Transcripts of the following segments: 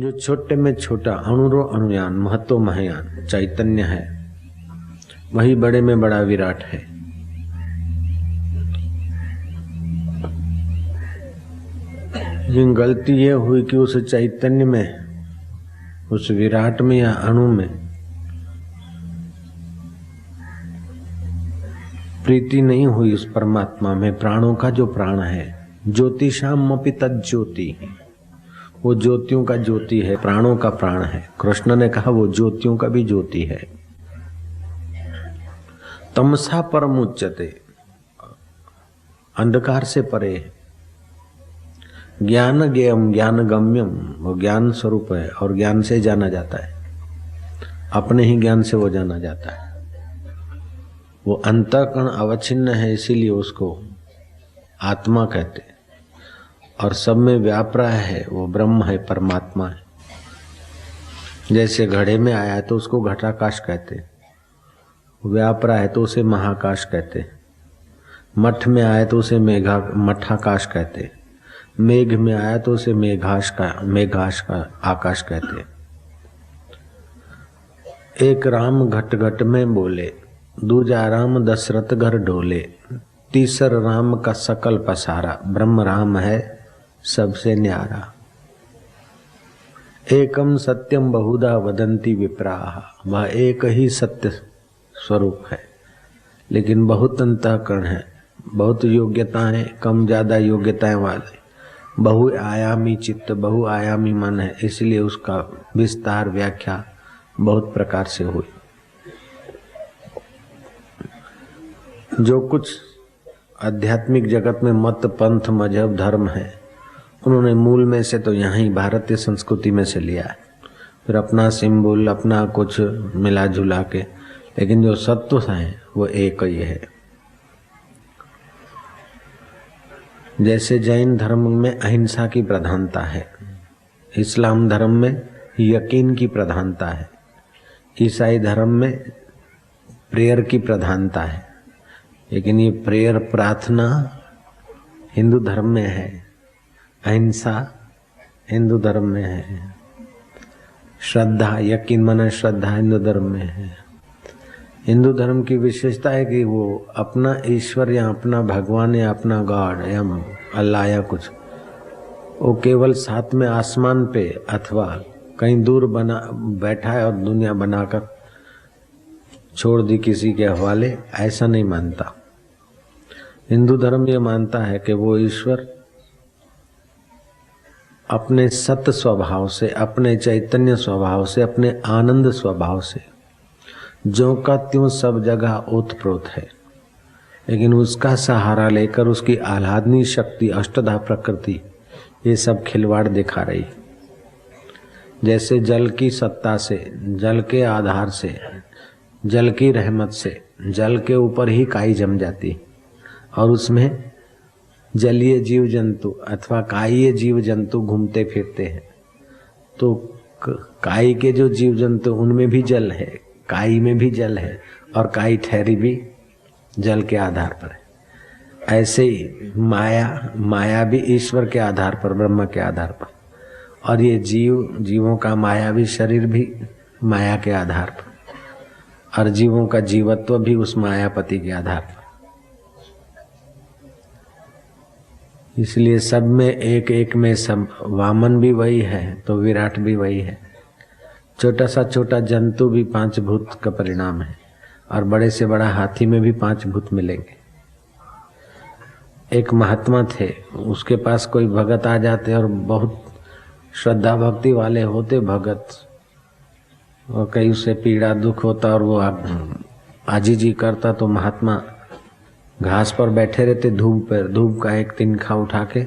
जो छोटे में छोटा अणुरो अणुयान महतो महायान चैतन्य है, वही बड़े में बड़ा विराट है। लेकिन गलती ये हुई कि उस चैतन्य में, उस विराट में या अणु में प्रीति नहीं हुई उस परमात्मा में, प्राणों का जो प्राण है। ज्योतिषाम अपि तज्ज्योति, वो ज्योतियों का ज्योति है, प्राणों का प्राण है। कृष्ण ने कहा वो ज्योतियों का भी ज्योति है। तमसा परमुच्यते, अंधकार से परे। ज्ञान ज्ञेयम ज्ञान गम्यम, वो ज्ञान स्वरूप है और ज्ञान से जाना जाता है, अपने ही ज्ञान से वो जाना जाता है। वो अंतःकरण अवच्छिन्न है, इसीलिए उसको आत्मा कहते। और सब में व्याप रहा है, वो ब्रह्म है, परमात्मा है। जैसे घड़े में आया है तो उसको घटाकाश कहते, व्याप रहा है तो उसे महाकाश कहते। मठ में आया तो उसे मठाकाश कहते, मेघ में आया तो उसे मेघाश का आकाश कहते। एक राम घट घट में बोले, दूजा राम दशरथ घर डोले, तीसर राम का सकल पसारा, ब्रह्म राम है सबसे न्यारा। एकम सत्यम बहुधा वदंती विप्राह, वह एक ही सत्य स्वरूप है, लेकिन बहुत अंतःकरण है, बहुत योग्यताएं, कम ज्यादा योग्यताएं वाले, बहुआयामी चित्त, बहुआयामी मन है, इसलिए उसका विस्तार व्याख्या बहुत प्रकार से हुई। जो कुछ आध्यात्मिक जगत में मत, पंथ, मजहब, धर्म है, उन्होंने मूल में से तो यहाँ ही भारतीय संस्कृति में से लिया है, फिर अपना सिंबल, अपना कुछ मिला जुला के, लेकिन जो सत्व है वो एक ही है। जैसे जैन धर्म में अहिंसा की प्रधानता है, इस्लाम धर्म में यकीन की प्रधानता है, ईसाई धर्म में प्रेयर की प्रधानता है, लेकिन ये प्रेयर, प्रार्थना हिंदू धर्म में है, अहिंसा हिंदू धर्म में है, श्रद्धा, यकीन माने श्रद्धा हिंदू धर्म में है। हिंदू धर्म की विशेषता है कि वो अपना ईश्वर या अपना भगवान या अपना गॉड या अल्लाह या कुछ, वो केवल साथ में आसमान पे अथवा कहीं दूर बना बैठा है और दुनिया बनाकर छोड़ दी किसी के हवाले, ऐसा नहीं मानता। हिंदू धर्म ये मानता है कि वो ईश्वर अपने सत्य स्वभाव से, अपने चैतन्य स्वभाव से, अपने आनंद स्वभाव से ज्यों का त्यों सब जगह ओतप्रोत है, लेकिन उसका सहारा लेकर उसकी आह्लादनी शक्ति, अष्टधा प्रकृति, ये सब खिलवाड़ दिखा रही। जैसे जल की सत्ता से, जल के आधार से, जल की रहमत से जल के ऊपर ही काई जम जाती और उसमें जलीय जीव जंतु अथवा काईय जीव जंतु घूमते फिरते हैं। तो काई के जो जीव जंतु, उनमें भी जल है, काई में भी जल है, और काई ठहरी भी जल के आधार पर है। ऐसे ही माया भी ईश्वर के आधार पर, ब्रह्म के आधार पर, और ये जीवों का मायावी शरीर भी माया के आधार पर, और जीवों का जीवत्व भी उस मायापति के आधार पर। इसलिए सब में एक एक में सब, वामन भी वही है तो विराट भी वही है। छोटा सा छोटा जंतु भी 5 भूत का परिणाम है, और बड़े से बड़ा हाथी में भी 5 भूत मिलेंगे। एक महात्मा थे, उसके पास कोई भगत आ जाते और बहुत श्रद्धा भक्ति वाले होते भगत, और कहीं उसे पीड़ा दुख होता और वो आजीजी करता, तो महात्मा घास पर बैठे रहते, धूप पर, धूप का एक तिनखा उठा के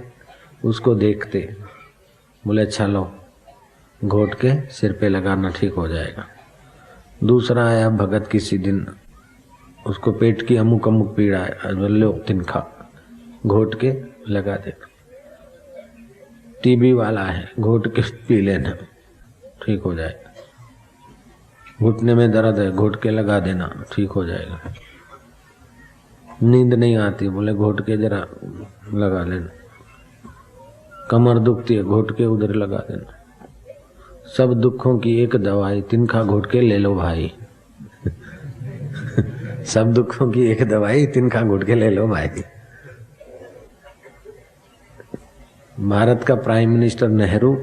उसको देखते, बोले अच्छा लो, घोट के सिर पे लगाना, ठीक हो जाएगा। दूसरा आया भगत, किसी दिन उसको पेट की अमुक अमुक पीड़ा है, लो तिनखा घोट के लगा दे। टीबी वाला है, घोट के पी लेना, ठीक हो जाएगा। घुटने में दर्द है, घोट के लगा देना, ठीक हो जाएगा। नींद नहीं आती, बोले घोट के जरा लगा लेना। कमर दुखती है, घोट के उधर लगा देना। सब दुखों की एक दवाई, तिनका घोट के ले लो भाई। सब दुखों की एक दवाई, तिनका घोट के ले लो भाई। भारत का प्राइम मिनिस्टर नेहरू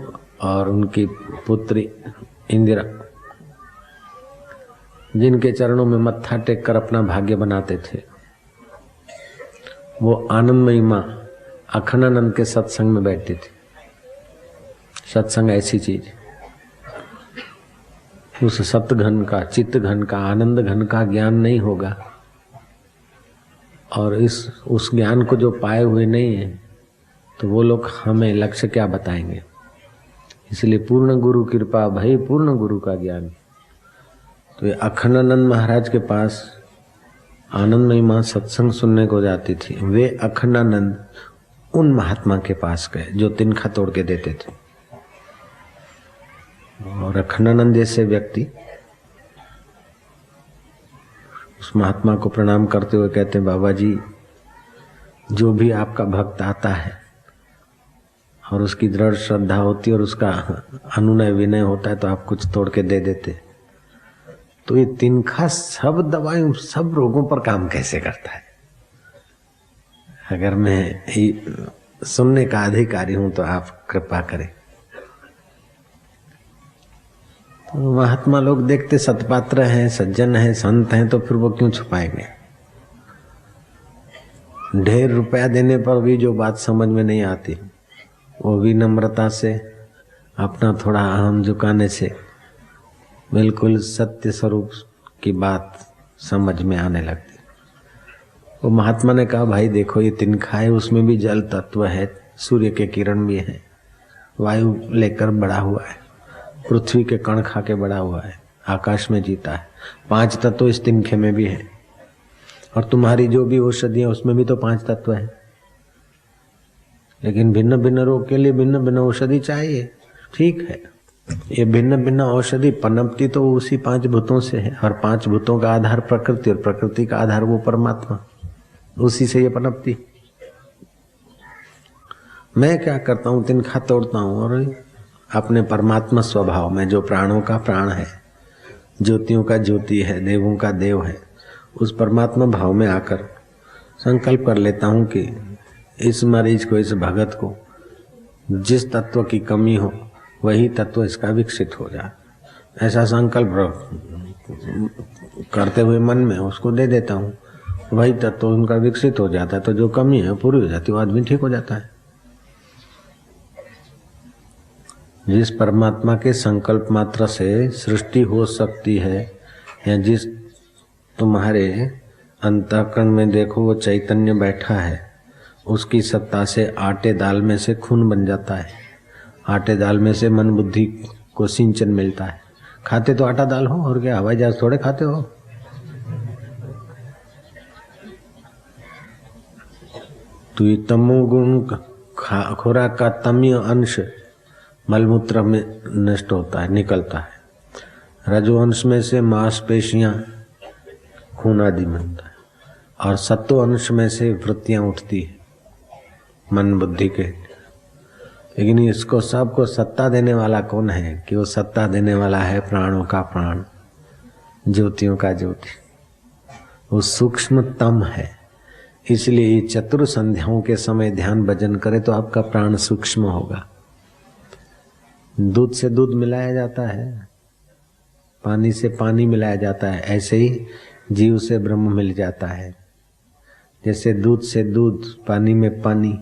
और उनकी पुत्री इंदिरा, जिनके चरणों में मत्था टेक कर अपना भाग्य बनाते थे, वो आनंदमयी माँ अखंडानंद के सत्संग में बैठती थी। सत्संग ऐसी चीज, उस सतघन का, चित्त घन का, आनंद घन का ज्ञान नहीं होगा और उस ज्ञान को जो पाए हुए नहीं है, तो वो लोग हमें लक्ष्य क्या बताएंगे। इसलिए पूर्ण गुरु कृपा भाई, पूर्ण गुरु का ज्ञान। तो ये अखंडानंद महाराज के पास आनंदमयी माँ सत्संग सुनने को जाती थी। वे अखंडानंद उन महात्मा के पास गए जो तिनखा तोड़ के देते थे। और अखंडानंद जैसे व्यक्ति उस महात्मा को प्रणाम करते हुए कहते हैं, बाबा जी, जो भी आपका भक्त आता है और उसकी दृढ़ श्रद्धा होती है और उसका अनुनय विनय होता है तो आप कुछ तोड़ के दे देते। तो ये तिनखा सब दवाई, सब रोगों पर काम कैसे करता है? अगर मैं सुनने का अधिकारी हूं तो आप कृपा करें। तो महात्मा लोग देखते सतपात्र हैं, सज्जन हैं, संत हैं, तो फिर वो क्यों छुपाएंगे? ढेर रुपया देने पर भी जो बात समझ में नहीं आती, वो विनम्रता से, अपना थोड़ा अहम झुकाने से बिल्कुल सत्य स्वरूप की बात समझ में आने लगती। वो महात्मा ने कहा, भाई देखो ये तिनखा है, उसमें भी जल तत्व है, सूर्य के किरण भी है, वायु लेकर बड़ा हुआ है, पृथ्वी के कण खा के बड़ा हुआ है, आकाश में जीता है। 5 तत्व इस तिनखे में भी है। और तुम्हारी जो भी औषधि है उसमें भी तो 5 तत्व है। लेकिन भिन्न भिन्न रोग के लिए भिन्न भिन्न औषधि चाहिए, ठीक है। ये भिन्न भिन्न औषधि पनपती तो उसी 5 भूतों से है, और 5 भूतों का आधार प्रकृति और प्रकृति का आधार वो परमात्मा, उसी से ये पनपती। मैं क्या करता हूँ, तिनखा तोड़ता हूँ और अपने परमात्मा स्वभाव में, जो प्राणों का प्राण है, ज्योतियों का ज्योति है, देवों का देव है, उस परमात्मा भाव में आकर संकल्प कर लेता हूँ कि इस मरीज को, इस भगत को जिस तत्व की कमी हो वही तत्व इसका विकसित हो जाए। ऐसा संकल्प करते हुए मन में उसको दे देता हूँ, वही तत्व उनका विकसित हो जाता है, तो जो कमी है पूरी हो जाती है, वो आदमी ठीक हो जाता है। जिस परमात्मा के संकल्प मात्र से सृष्टि हो सकती है, या जिस तुम्हारे अंतःकरण में देखो वो चैतन्य बैठा है, उसकी सत्ता से आटे दाल में से खून बन जाता है, आटे दाल में से मन बुद्धि को सिंचन मिलता है। खाते तो आटा दाल हो, और क्या हवाई जहाज थोड़े खाते हो। तो ये तमोगुण खुराक का तमीय अंश मलमूत्र में नष्ट होता है, निकलता है। रजोअंश में से मांसपेशियां, खून आदि बनता है, और सत्व अंश में से वृत्तियां उठती है मन बुद्धि के। लेकिन इसको सबको सत्ता देने वाला कौन है? कि वो सत्ता देने वाला है प्राणों का प्राण, ज्योतियों का ज्योति, वो सूक्ष्मतम है। इसलिए ये चतुर संध्याओं के समय ध्यान भजन करे तो आपका प्राण सूक्ष्म होगा। दूध से दूध मिलाया जाता है, पानी से पानी मिलाया जाता है, ऐसे ही जीव से ब्रह्म मिल जाता है। जैसे दूध से दूध, पानी में पानी,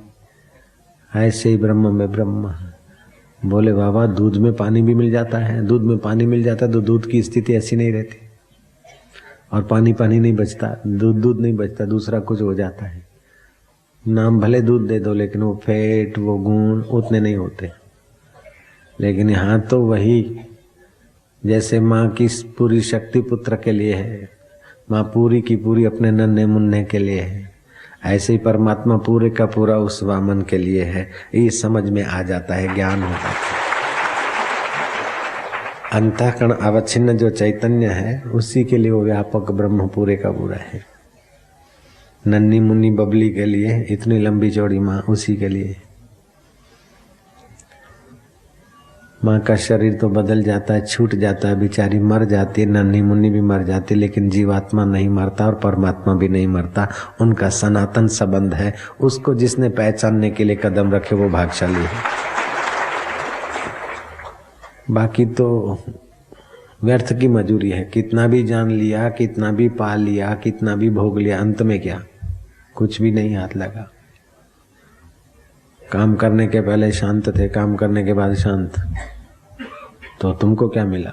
ऐसे ही ब्रह्म में ब्रह्म। बोले बाबा, दूध में पानी भी मिल जाता है? दूध में पानी मिल जाता है तो दूध की स्थिति ऐसी नहीं रहती, और पानी पानी नहीं बचता, दूध दूध नहीं बचता, दूसरा कुछ हो जाता है। नाम भले दूध दे दो, लेकिन वो फैट, वो गुण उतने नहीं होते। लेकिन यहाँ तो वही, जैसे माँ की पूरी शक्ति पुत्र के लिए है, माँ पूरी की पूरी अपने नन्हे मुन्ने के लिए है, ऐसे ही परमात्मा पूरे का पूरा उस वामन के लिए है। ये समझ में आ जाता है, ज्ञान होता है। अंतःकरण अवच्छिन्न जो चैतन्य है, उसी के लिए वो व्यापक ब्रह्म पूरे का पूरा है। नन्ही मुन्नी बबली के लिए इतनी लंबी चौड़ी माँ उसी के लिए। माँ का शरीर तो बदल जाता है, छूट जाता है, बेचारी मर जाती है, नन्ही मुन्नी भी मर जाती है, लेकिन जीवात्मा नहीं मरता और परमात्मा भी नहीं मरता। उनका सनातन संबंध है। उसको जिसने पहचानने के लिए कदम रखे वो भाग्यशाली है। बाकी तो व्यर्थ की मजूरी है। कितना भी जान लिया, कितना भी पा लिया, कितना भी भोग लिया, अंत में क्या? कुछ भी नहीं हाथ लगा। काम करने के पहले शांत थे, काम करने के बाद शांत, तो तुमको क्या मिला?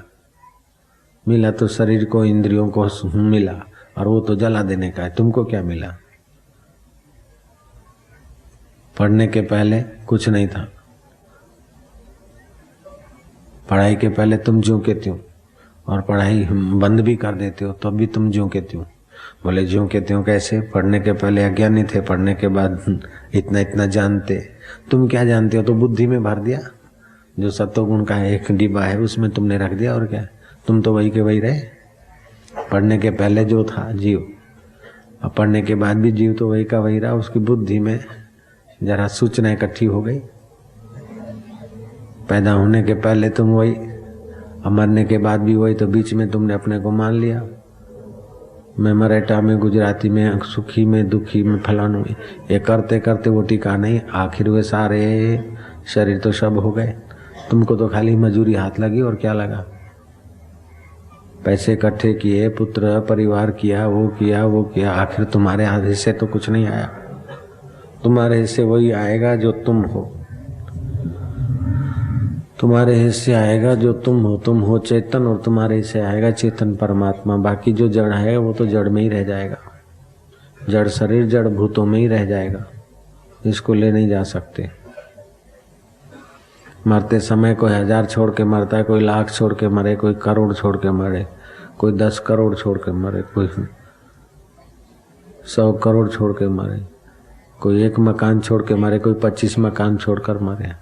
मिला तो शरीर को, इंद्रियों को मिला, और वो तो जला देने का है। तुमको क्या मिला? पढ़ने के पहले कुछ नहीं था, पढ़ाई के पहले तुम ज्यों के त्यों, और पढ़ाई बंद भी कर देते हो तो भी तुम ज्यों के त्यों। बोले ज्यों के त्यों कैसे? पढ़ने के पहले अज्ञानी थे, पढ़ने के बाद इतना इतना जानते। तुम क्या जानते हो? तो बुद्धि में भर दिया। जो सत्वगुण का एक डिब्बा है उसमें तुमने रख दिया, और क्या? तुम तो वही के वही रहे। पढ़ने के पहले जो था जीव, और पढ़ने के बाद भी जीव तो वही का वही रहा। उसकी बुद्धि में जरा सूचना इकट्ठी हो गई। पैदा होने के पहले तुम वही, और मरने के बाद भी वही, तो बीच में तुमने अपने को मान लिया। मैं मराठा में, गुजराती में, सुखी में, दुखी में, फलानु में, ये करते करते वो टिका नहीं। आखिर वे सारे शरीर तो शब हो गए। तुमको तो खाली मजूरी हाथ लगी, और क्या लगा? पैसे इकट्ठे किए, पुत्र परिवार किया, वो किया, वो किया, आखिर तुम्हारे हाथ हिस्से तो कुछ नहीं आया। तुम्हारे हिस्से वही आएगा जो तुम हो। तुम्हारे हिस्से आएगा जो तुम हो। तुम हो चेतन, और तुम्हारे हिस्से आएगा चेतन परमात्मा। बाकी जो जड़ है वो तो जड़ में ही रह जाएगा। जड़ शरीर जड़ भूतों में ही रह जाएगा, इसको ले नहीं जा सकते। मरते समय कोई 1000 छोड़ के मरता है, कोई लाख छोड़ के मरे, कोई करोड़ छोड़ के मरे, कोई 10 करोड़ छोड़ के मरे, कोई 100 करोड़ छोड़ के मरे, कोई 1 मकान छोड़ के मरे, कोई 25 मकान छोड़कर मरे।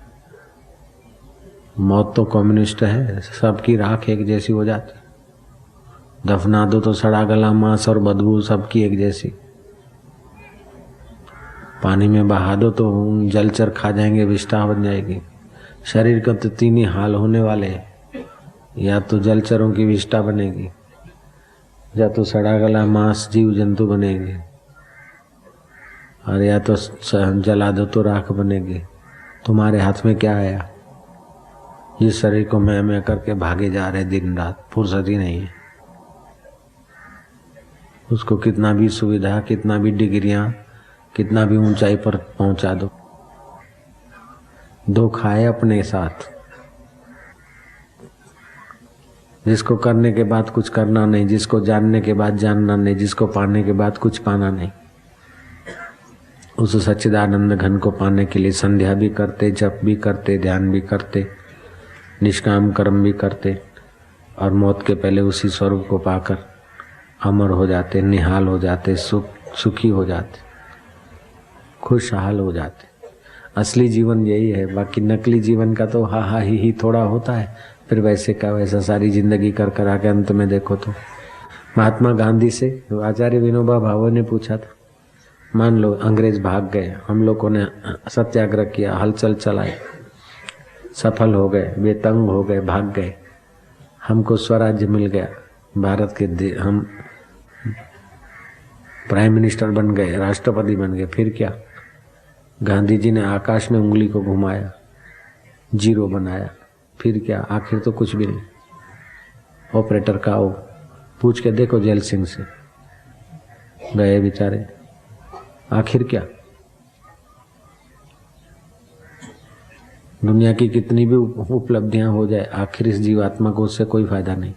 मौत तो कम्युनिस्ट है, सबकी राख एक जैसी हो जाती। दफना दो तो सड़ा गला, मांस और बदबू सबकी एक जैसी। पानी में बहा दो तो जलचर खा जाएंगे, विष्ठा बन जाएगी। शरीर का तो 3 ही हाल होने वाले हैं, या तो जलचरों की विष्ठा बनेगी, या तो सड़ा गला मांस जीव जंतु बनेगी, और या तो जला दो तो राख बनेगी। तुम्हारे हाथ में क्या आया? इस शरीर को मैं करके भागे जा रहे दिन रात, फुर्सत ही नहीं है। उसको कितना भी सुविधा, कितना भी डिग्रियां, कितना भी ऊंचाई पर पहुंचा दो, धोखा है अपने साथ। जिसको करने के बाद कुछ करना नहीं, जिसको जानने के बाद जानना नहीं, जिसको पाने के बाद कुछ पाना नहीं, उस सच्चिदानंद घन को पाने के लिए संध्या भी करते, जप भी करते, ध्यान भी करते, निष्काम कर्म भी करते, और मौत के पहले उसी स्वरूप को पाकर अमर हो जाते, निहाल हो जाते, सुखी हो जाते, खुशहाल हो जाते। असली जीवन यही है। बाकी नकली जीवन का तो हा हा ही थोड़ा होता है, फिर वैसे का वैसा सारी जिंदगी कर कर आके अंत में देखो तो। महात्मा गांधी से आचार्य विनोबा भावे ने पूछा था, मान लो अंग्रेज भाग गए, हम लोगों ने सत्याग्रह किया, हलचल चलाई, सफल हो गए, बेतंग हो गए, भाग गए, हमको स्वराज्य मिल गया, भारत के हम प्राइम मिनिस्टर बन गए, राष्ट्रपति बन गए, फिर क्या? गांधी जी ने आकाश में उंगली को घुमाया, 0 बनाया, फिर क्या? आखिर तो कुछ भी नहीं। ऑपरेटर का वो पूछ के देखो, जेल सिंह से गए बेचारे, आखिर क्या? दुनिया की कितनी भी उपलब्धियां हो जाए, आखिर इस जीवात्मा को उससे कोई फायदा नहीं।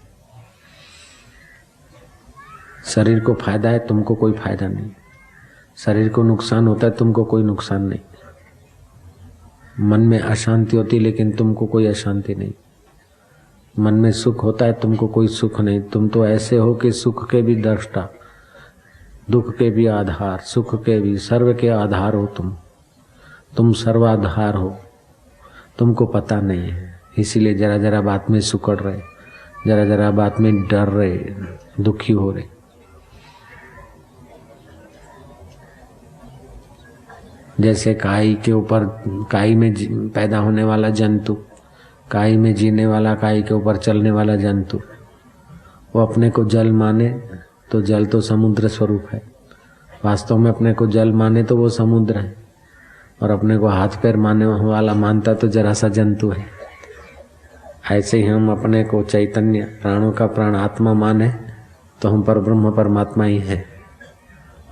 शरीर को फायदा है, तुमको कोई फायदा नहीं। शरीर को नुकसान होता है, तुमको कोई नुकसान नहीं। मन में अशांति होती, लेकिन तुमको कोई अशांति नहीं। मन में सुख होता है, तुमको कोई सुख नहीं। तुम तो ऐसे हो कि सुख के भी दृष्टा, दुख के भी आधार, सुख के भी, सर्व के आधार हो तुम सर्वाधार हो। तुमको पता नहीं है, इसीलिए जरा जरा बात में सुकड़ रहे, जरा जरा बात में डर रहे, दुखी हो रहे। जैसे काई के ऊपर, काई में पैदा होने वाला जंतु काई में जीने वाला, काई के ऊपर चलने वाला जंतु, वो अपने को जल माने तो जल तो समुद्र स्वरूप है, वास्तव में अपने को जल माने तो वो समुद्र है, और अपने को हाथ पैर मानने वाला मानता तो जरा सा जंतु है। ऐसे ही हम अपने को चैतन्य, प्राणों का प्राण आत्मा माने तो हम पर ब्रह्म परमात्मा ही है,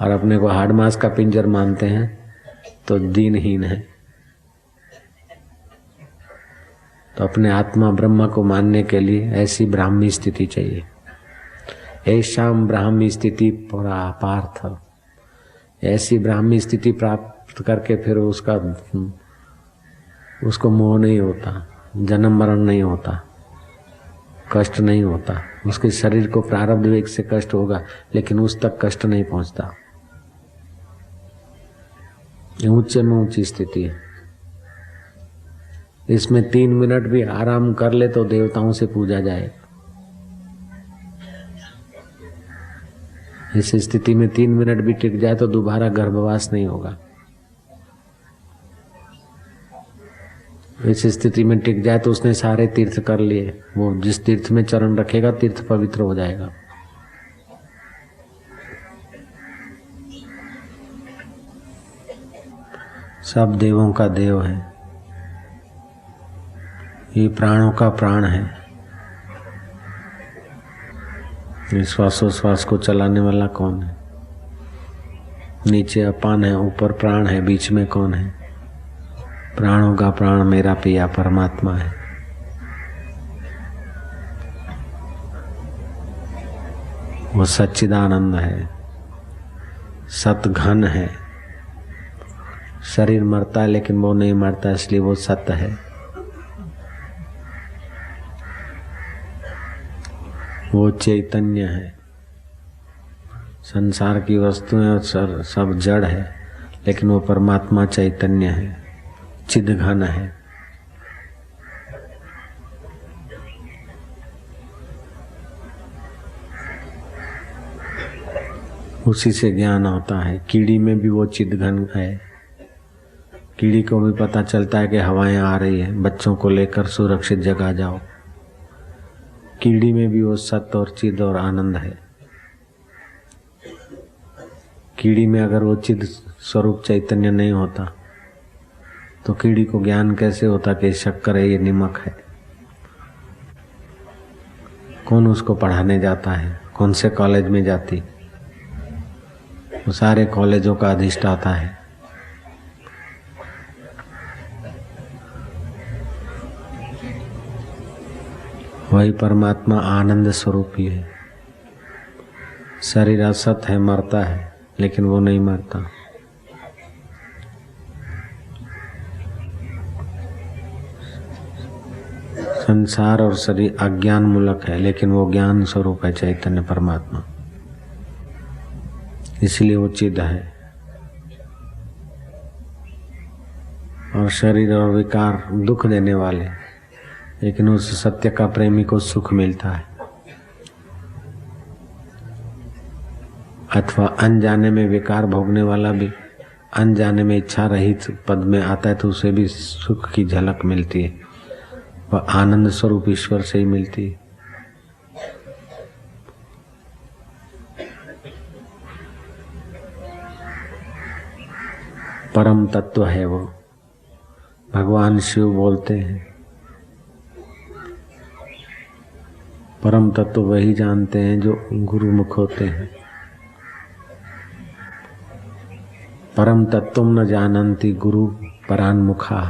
और अपने को हाड़ मांस का पिंजर मानते हैं तो दीनहीन है। तो अपने आत्मा ब्रह्म को मानने के लिए ऐसी ब्राह्मी स्थिति चाहिए। ऐशाम ब्राह्मी स्थिति पार्थ, ऐसी ब्राह्मी स्थिति प्राप्त करके फिर उसको मोह नहीं होता, जन्म मरण नहीं होता, कष्ट नहीं होता। उसके शरीर को प्रारब्ध वेग से कष्ट होगा लेकिन उस तक कष्ट नहीं पहुंचता। ऊंचे में ऊंची स्थिति है। इसमें 3 मिनट भी आराम कर ले तो देवताओं से पूजा जाए। इस स्थिति में 3 मिनट भी टिक जाए तो दोबारा गर्भवास नहीं होगा। इस स्थिति में टिक जाए तो उसने सारे तीर्थ कर लिए, वो जिस तीर्थ में चरण रखेगा तीर्थ पवित्र हो जाएगा। सब देवों का देव है, ये प्राणों का प्राण है। श्वासोश्वास को चलाने वाला कौन है? नीचे अपान है, ऊपर प्राण है, बीच में कौन है? प्राणों का प्राण मेरा पिया परमात्मा है। वो सच्चिदानंद है, सत घन है। शरीर मरता है लेकिन वो नहीं मरता, इसलिए वो सत्य है। वो चैतन्य है। संसार की वस्तुएं सब जड़ है लेकिन वो परमात्मा चैतन्य है, चिद घन है। उसी से ज्ञान होता है। कीड़ी में भी वो चिद घन है। कीड़ी को भी पता चलता है कि हवाएं आ रही है, बच्चों को लेकर सुरक्षित जगह जाओ। कीड़ी में भी वो सत्य और चिद और आनंद है। कीड़ी में अगर वो चिद स्वरूप चैतन्य नहीं होता तो कीड़ी को ज्ञान कैसे होता कि शक्कर है, ये नमक है। कौन उसको पढ़ाने जाता है? कौन से कॉलेज में जाती? वो सारे कॉलेजों का अधिष्ठाता है। वही परमात्मा आनंद स्वरूप ही है। शरीर असत है, मरता है, लेकिन वो नहीं मरता। संसार और शरीर अज्ञान मूलक है लेकिन वो ज्ञान स्वरूप है, चैतन्य परमात्मा। इसलिए वो चिद है। और शरीर और विकार दुख देने वाले, लेकिन उस सत्य का प्रेमी को सुख मिलता है। अथवा अनजाने में विकार भोगने वाला भी अनजाने में इच्छा रहित पद में आता है तो उसे भी सुख की झलक मिलती है। वह आनंद स्वरूप ईश्वर से ही मिलती है। परम तत्व है वो। भगवान शिव बोलते हैं परम तत्व वही जानते हैं जो गुरुमुख होते हैं। परम तत्वम न जानन्ति गुरु परान्मुखा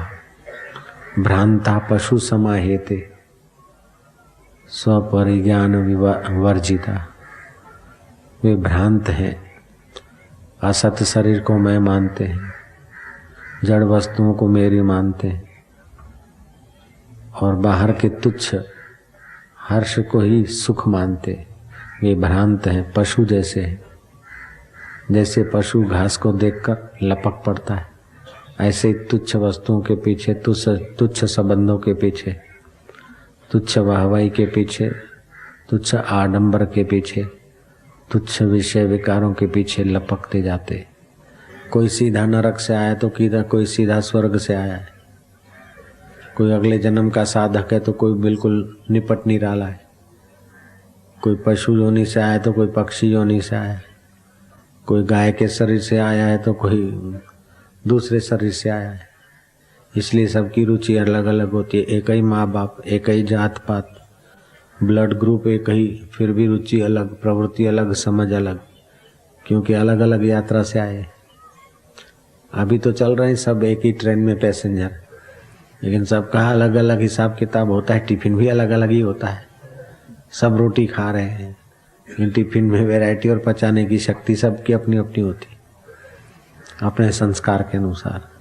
भ्रांता पशु समाहेते स्वपरिज्ञान वर्जिता। वे भ्रांत हैं, असत शरीर को मैं मानते हैं, जड़ वस्तुओं को मेरी मानते हैं और बाहर के तुच्छ हर्ष को ही सुख मानते। वे भ्रांत हैं, पशु जैसे हैं। जैसे पशु घास को देखकर लपक पड़ता है, ऐसे ही तुच्छ वस्तुओं के पीछे, तुच्छ संबंधों के पीछे, तुच्छ वाहवाही के पीछे, तुच्छ आडंबर के पीछे, तुच्छ विषय विकारों के पीछे लपकते जाते। कोई सीधा नरक से आया तो किधर, कोई सीधा स्वर्ग से आया है। कोई अगले जन्म का साधक है तो कोई बिल्कुल निपट निराला है, कोई पशु योनि से आया तो कोई पक्षी योनि से आया, कोई गाय के शरीर से आया है तो कोई दूसरे शरीर से आया है। इसलिए सबकी रुचि अलग अलग होती है। एक ही माँ बाप, एक ही जात पात, ब्लड ग्रुप एक ही, फिर भी रुचि अलग, प्रवृत्ति अलग, समझ अलग, क्योंकि अलग अलग यात्रा से आए। अभी तो चल रहे हैं सब एक ही ट्रेन में पैसेंजर, लेकिन सबका अलग अलग हिसाब किताब होता है। टिफिन भी अलग अलग ही होता है। सब रोटी खा रहे हैं, लेकिन टिफिन में वैरायटी और पचाने की शक्ति सबकी अपनी अपनी होती है, अपने संस्कार के अनुसार।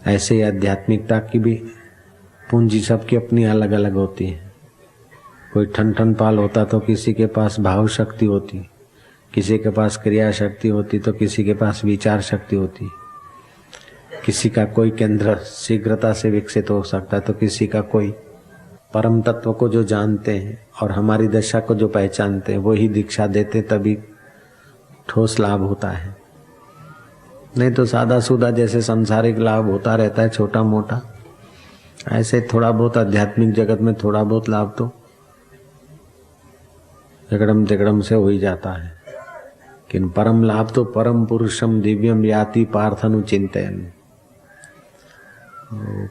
ऐसे ही आध्यात्मिकता की भी पूंजी सबकी अपनी अलग अलग होती है। कोई ठन ठन पाल होता तो किसी के पास भाव शक्ति होती, किसी के पास क्रिया शक्ति होती, तो किसी के पास विचार शक्ति होती। किसी का कोई केंद्र शीघ्रता से विकसित हो सकता है, तो किसी का कोई परम तत्व को जो जानते हैं और हमारी दशा को जो पहचानते हैं वही दीक्षा देते, तभी ठोस लाभ होता है। नहीं तो सादा सूदा जैसे सांसारिक लाभ होता रहता है छोटा मोटा, ऐसे थोड़ा बहुत आध्यात्मिक जगत में थोड़ा बहुत लाभ तो एकदम तिकड़म से हो ही जाता है। लेकिन परम लाभ तो परम पुरुषम दिव्यम याति पार्थनु चिंतन।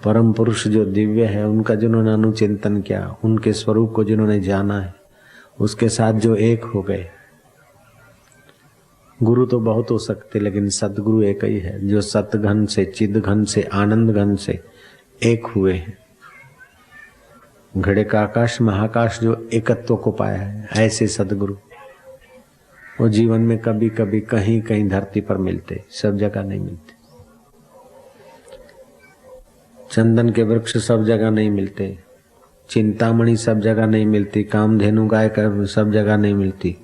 परम पुरुष जो दिव्य है, उनका जिन्होंने अनुचिंतन किया, उनके स्वरूप को जिन्होंने जाना है, उसके साथ जो एक हो गए। गुरु तो बहुत हो सकते, लेकिन सतगुरु एक ही है जो सतघन से, चिद घन से, आनंद घन से एक हुए हैं। घड़े का आकाश महाकाश जो एकत्व को पाया है, ऐसे सतगुरु वो जीवन में कभी कभी कहीं कहीं धरती पर मिलते, सब जगह नहीं मिलते। चंदन के वृक्ष सब जगह नहीं मिलते, चिंतामणि सब जगह नहीं मिलती, कामधेनु गाय सब जगह नहीं मिलती,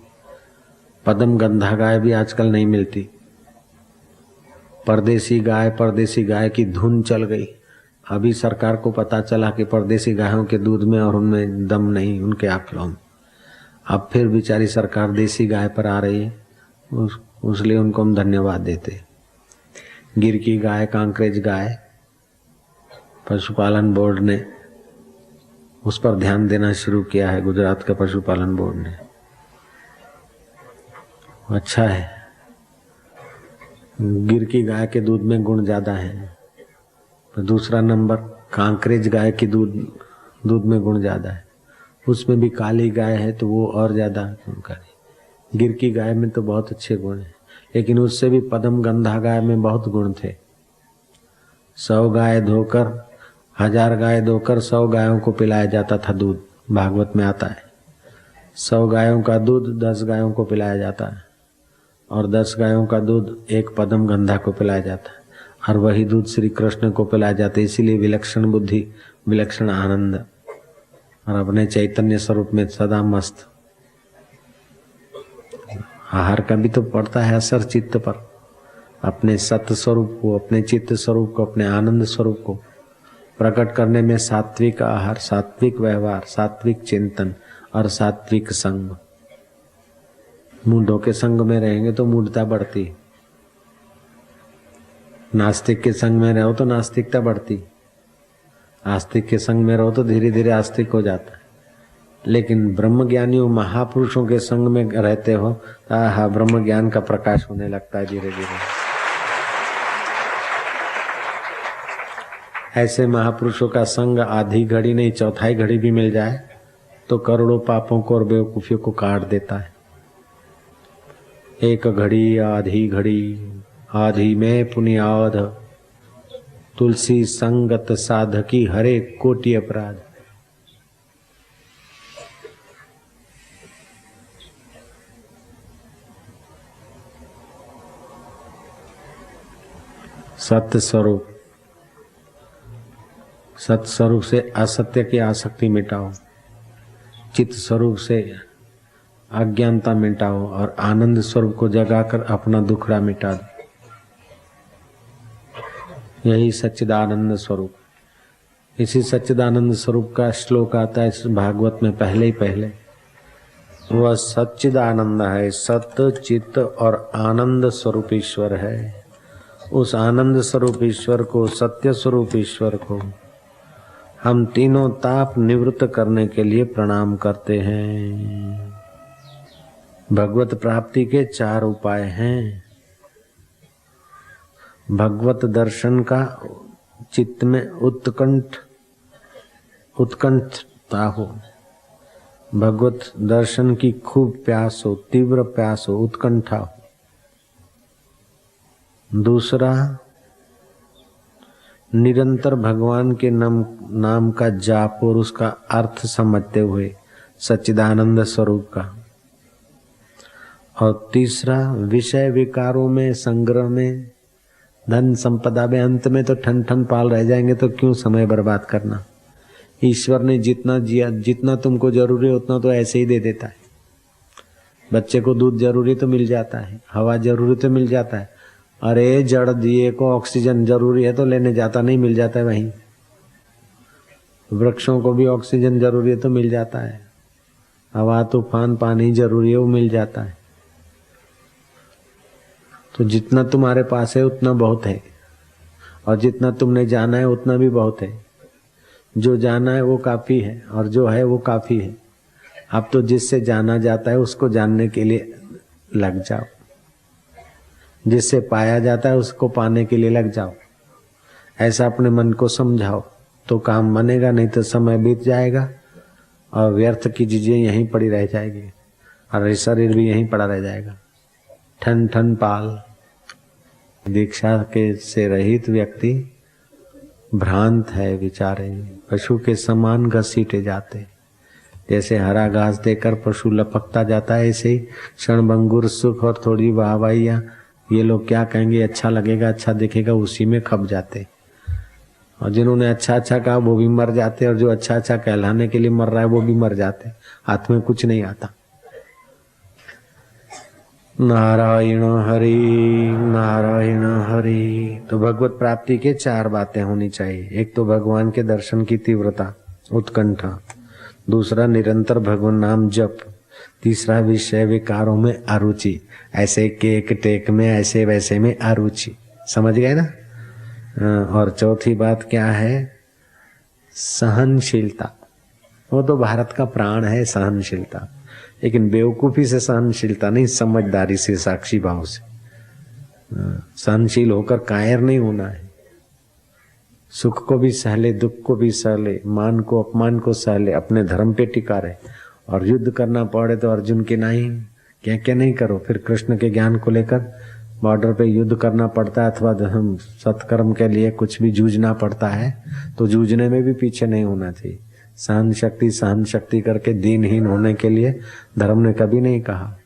पद्म गंधा गाय भी आजकल नहीं मिलती। परदेसी गाय की धुन चल गई। अभी सरकार को पता चला कि परदेसी गायों के दूध में और उनमें दम नहीं, उनके आंकड़ों में। अब फिर बेचारी सरकार देसी गाय पर आ रही है, उसलिए उनको हम धन्यवाद देते। गिर की गाय, कांकरेज गाय, पशुपालन बोर्ड ने उस पर ध्यान देना शुरू किया है, गुजरात का पशुपालन बोर्ड ने। अच्छा है, गिर की गाय के दूध में गुण ज्यादा है। तो दूसरा नंबर कांकरेज गाय की दूध में गुण ज्यादा है। उसमें भी काली गाय है तो वो और ज्यादा गुणकारी। गिर की गाय में तो बहुत अच्छे गुण हैं, लेकिन उससे भी पद्म गंधा गाय में बहुत गुण थे। 100 गाय धोकर, 1000 गाय धोकर 100 गायों को पिलाया जाता था दूध। भागवत में आता है 100 गायों का दूध 10 गायों को पिलाया जाता है, और 10 गायों का दूध एक पद्म गंधा को पिलाया जाता है, और वही दूध श्री कृष्ण को पिलाया जाता है। इसीलिए विलक्षण बुद्धि, विलक्षण आनंद, और अपने चैतन्य स्वरूप में सदा मस्त। आहार का भी तो पड़ता है असर चित्त पर। अपने सत्य स्वरूप को, अपने चित्त स्वरूप को, अपने आनंद स्वरूप को प्रकट करने में सात्विक आहार, सात्विक व्यवहार, सात्विक चिंतन और सात्विक संग। मूढ़ों के संग में रहेंगे तो मूढ़ता बढ़ती, नास्तिक के संग में रहो तो नास्तिकता बढ़ती, आस्तिक के संग में रहो तो धीरे धीरे आस्तिक हो जाता है। लेकिन ब्रह्म ज्ञानियों महापुरुषों के संग में रहते हो तो ब्रह्म ज्ञान का प्रकाश होने लगता है धीरे धीरे। ऐसे महापुरुषों का संग आधी घड़ी नहीं, चौथाई घड़ी भी मिल जाए तो करोड़ों पापों को और बेवकूफियों को काट देता है। एक घड़ी आधी घड़ी, आधी में पुनियाद, तुलसी संगत साधकी हरे कोटि अपराध। सत्य स्वरूप, सत्य स्वरूप से असत्य की आसक्ति मिटाओ, चित्त स्वरूप से अज्ञानता मिटाओ, और आनंद स्वरूप को जगाकर अपना दुखड़ा मिटा दो। यही सच्चिदानंद स्वरूप। इसी सच्चिदानंद स्वरूप का श्लोक आता है इस भागवत में पहले ही पहले। वह सच्चिदानंद है, सत्य चित्त और आनंद स्वरूप ईश्वर है। उस आनंद स्वरूप ईश्वर को, सत्य स्वरूप ईश्वर को हम तीनों ताप निवृत्त करने के लिए प्रणाम करते हैं। भगवत प्राप्ति के 4 उपाय हैं। भगवत दर्शन का चित्त में उत्कंठता हो, भगवत दर्शन की खूब प्यास हो, तीव्र प्यास हो, उत्कंठा हो। दूसरा, निरंतर भगवान के नाम का जाप और उसका अर्थ समझते हुए सच्चिदानंद स्वरूप का। और तीसरा, विषय विकारों में, संग्रह में, धन संपदा में, अंत में तो ठन ठन पाल रह जाएंगे, तो क्यों समय बर्बाद करना। ईश्वर ने जितना जिया, जितना तुमको जरूरी है उतना तो ऐसे ही दे देता है। बच्चे को दूध जरूरी तो मिल जाता है, हवा जरूरी तो मिल जाता है। अरे जड़ दिए को ऑक्सीजन जरूरी है तो लेने जाता नहीं, मिल जाता है वहीं। वृक्षों को भी ऑक्सीजन जरूरी है तो मिल जाता है। हवा तूफान पानी जरूरी है, वो मिल जाता है। तो जितना तुम्हारे पास है उतना बहुत है, और जितना तुमने जाना है उतना भी बहुत है। जो जाना है वो काफी है, और जो है वो काफी है। अब तो जिससे जाना जाता है उसको जानने के लिए लग जाओ, जिससे पाया जाता है उसको पाने के लिए लग जाओ। ऐसा अपने मन को समझाओ तो काम बनेगा, नहीं तो समय बीत जाएगा और व्यर्थ की चीजें यहीं पड़ी रह जाएगी, और शरीर भी यहीं पड़ा रह जाएगा। ठन ठन पाल। दीक्षा के से रहित व्यक्ति भ्रांत है, विचारे पशु के समान घसीटे जाते। जैसे हरा घास देकर पशु लपकता जाता है, ऐसे ही क्षणभंगुर सुख और थोड़ी वाहवाहियां, ये लोग क्या कहेंगे, अच्छा लगेगा, अच्छा दिखेगा, उसी में खप जाते। और जिन्होंने अच्छा अच्छा कहा वो भी मर जाते, और जो अच्छा अच्छा कहलाने के लिए मर रहा है वो भी मर जाते। हाथ में कुछ नहीं आता। नारायण हरि नारायण हरि। तो भगवत प्राप्ति के 4 बातें होनी चाहिए। एक तो भगवान के दर्शन की तीव्रता, उत्कंठा। दूसरा, निरंतर भगवान नाम जप। तीसरा, विषय विकारों में अरुचि, ऐसे केक टेक में, ऐसे वैसे में अरुचि। समझ गए ना। और चौथी बात क्या है, सहनशीलता। वो तो भारत का प्राण है, सहनशीलता। लेकिन बेवकूफी से सहनशीलता नहीं, समझदारी से, साक्षी भाव से। सहनशील होकर कायर नहीं होना है। सुख को भी सहले, दुख को भी सहले, मान को अपमान को सहले, अपने धर्म पे टिका रहे। और युद्ध करना पड़े तो अर्जुन के नहीं, क्या क्या नहीं करो। फिर कृष्ण के ज्ञान को लेकर बॉर्डर पे युद्ध करना पड़ता है, अथवा धर्म सत्कर्म के लिए कुछ भी जूझना पड़ता है, तो जूझने में भी पीछे नहीं होना चाहिए। सहन शक्ति करके दीनहीन होने के लिए धर्म ने कभी नहीं कहा।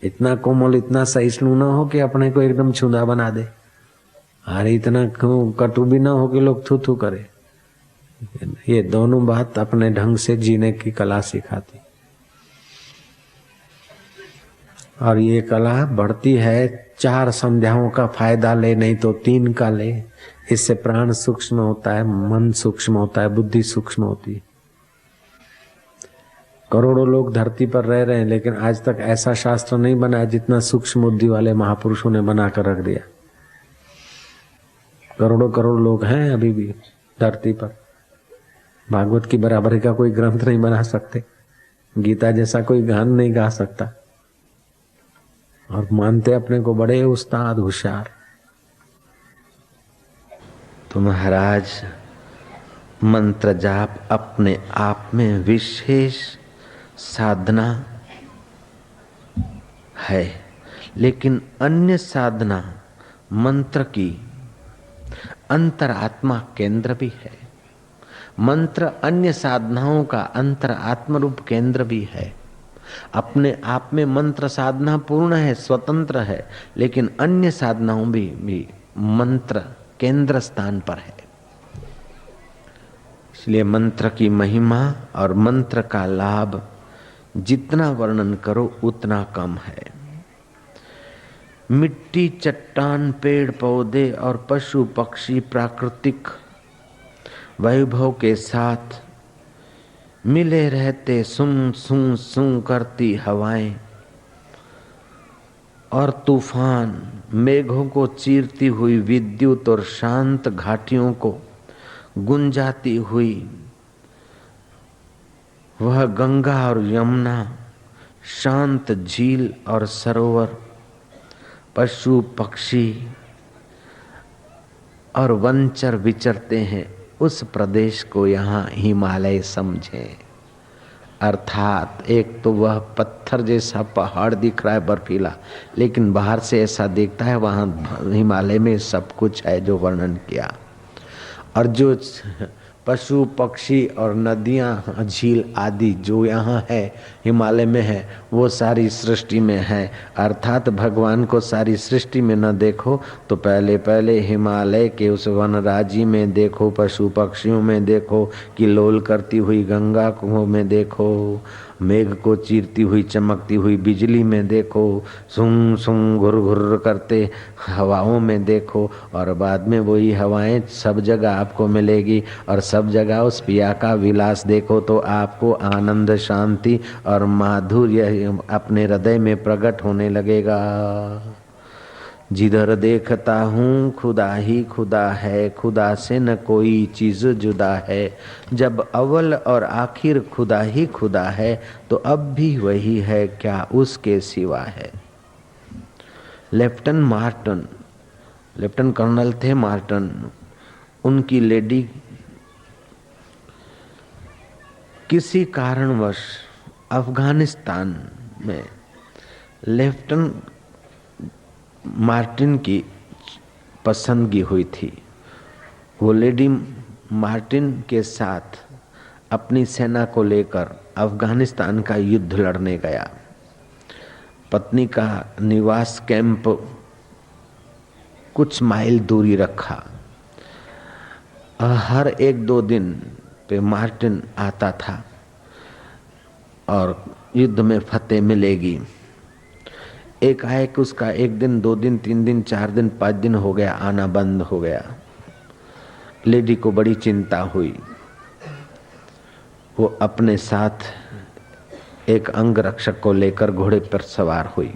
इतना कोमल, इतना सहिष्णु ना हो कि अपने को एकदम छुंदा बना दे। अरे इतना कटु भी ना हो कि लोग थू थू करे। ये दोनों बात अपने ढंग से जीने की कला सिखाती। और ये कला बढ़ती है। 4 संध्याओं का फायदा ले, नहीं तो 3 का ले। इससे प्राण सूक्ष्म होता है, मन सूक्ष्म होता है, बुद्धि सूक्ष्म होती है। करोड़ों लोग धरती पर रह रहे हैं, लेकिन आज तक ऐसा शास्त्र नहीं बना जितना सूक्ष्म बुद्धि वाले महापुरुषों ने बनाकर रख दिया। करोड़ों करोड़ लोग हैं अभी भी धरती पर। भागवत की बराबरी का कोई ग्रंथ नहीं बना सकते, गीता जैसा कोई गान नहीं गा सकता, और मानते अपने को बड़े उस्ताद, होशियार। तो महाराज, मंत्र जाप अपने आप में विशेष साधना है, लेकिन अन्य साधना मंत्र की अंतरात्मा केंद्र भी है। मंत्र अन्य साधनाओं का अंतरात्म रूप केंद्र भी है। अपने आप में मंत्र साधना पूर्ण है, स्वतंत्र है, लेकिन अन्य साधनाओं भी मंत्र केंद्र स्थान पर है। इसलिए मंत्र की महिमा और मंत्र का लाभ जितना वर्णन करो उतना कम है। मिट्टी, चट्टान, पेड़ पौधे और पशु पक्षी प्राकृतिक वैभव के साथ मिले रहते, सुं सुं सुं करती हवाएं और तूफान, मेघों को चीरती हुई विद्युत और शांत घाटियों को गुंजाती हुई वह गंगा और यमुना, शांत झील और सरोवर, पशु पक्षी और वनचर विचरते हैं, उस प्रदेश को यहाँ हिमालय समझें। अर्थात एक तो वह पत्थर जैसा पहाड़ दिख रहा है बर्फीला, लेकिन बाहर से ऐसा दिखता है वहाँ हिमालय में सब कुछ है जो वर्णन किया। और जो पशु पक्षी और नदियाँ झील आदि जो यहाँ है हिमालय में है, वो सारी सृष्टि में है। अर्थात भगवान को सारी सृष्टि में न देखो तो पहले पहले हिमालय के उस वनराजी में देखो, पशु पक्षियों में देखो, किलोल करती हुई गंगा को में देखो, मेघ को चीरती हुई चमकती हुई बिजली में देखो, सुं सुं घुर घुर करते हवाओं में देखो, और बाद में वही हवाएं सब जगह आपको मिलेगी। और सब जगह उस पिया का विलास देखो तो आपको आनंद, शांति और माधुर्य अपने हृदय में प्रकट होने लगेगा। जिधर देखता हूँ खुदा ही खुदा है, खुदा से न कोई चीज़ जुदा है। जब अव्वल और आखिर खुदा ही खुदा है तो अब भी वही है, क्या उसके सिवा है। लेफ्टिनेंट कर्नल थे मार्टन, उनकी लेडी किसी कारणवश अफगानिस्तान में लेफ्टिनेंट मार्टिन की पसंदगी हुई थी। वो लेडी मार्टिन के साथ अपनी सेना को लेकर अफगानिस्तान का युद्ध लड़ने गया। पत्नी का निवास कैंप कुछ माइल दूरी रखा। हर एक दो दिन पे मार्टिन आता था और युद्ध में फतेह मिलेगी। एकाएक उसका एक दिन, दो दिन, तीन दिन, चार दिन, 5 दिन हो गया, आना बंद हो गया। लेडी को बड़ी चिंता हुई। वो अपने साथ एक अंगरक्षक को लेकर घोड़े पर सवार हुई।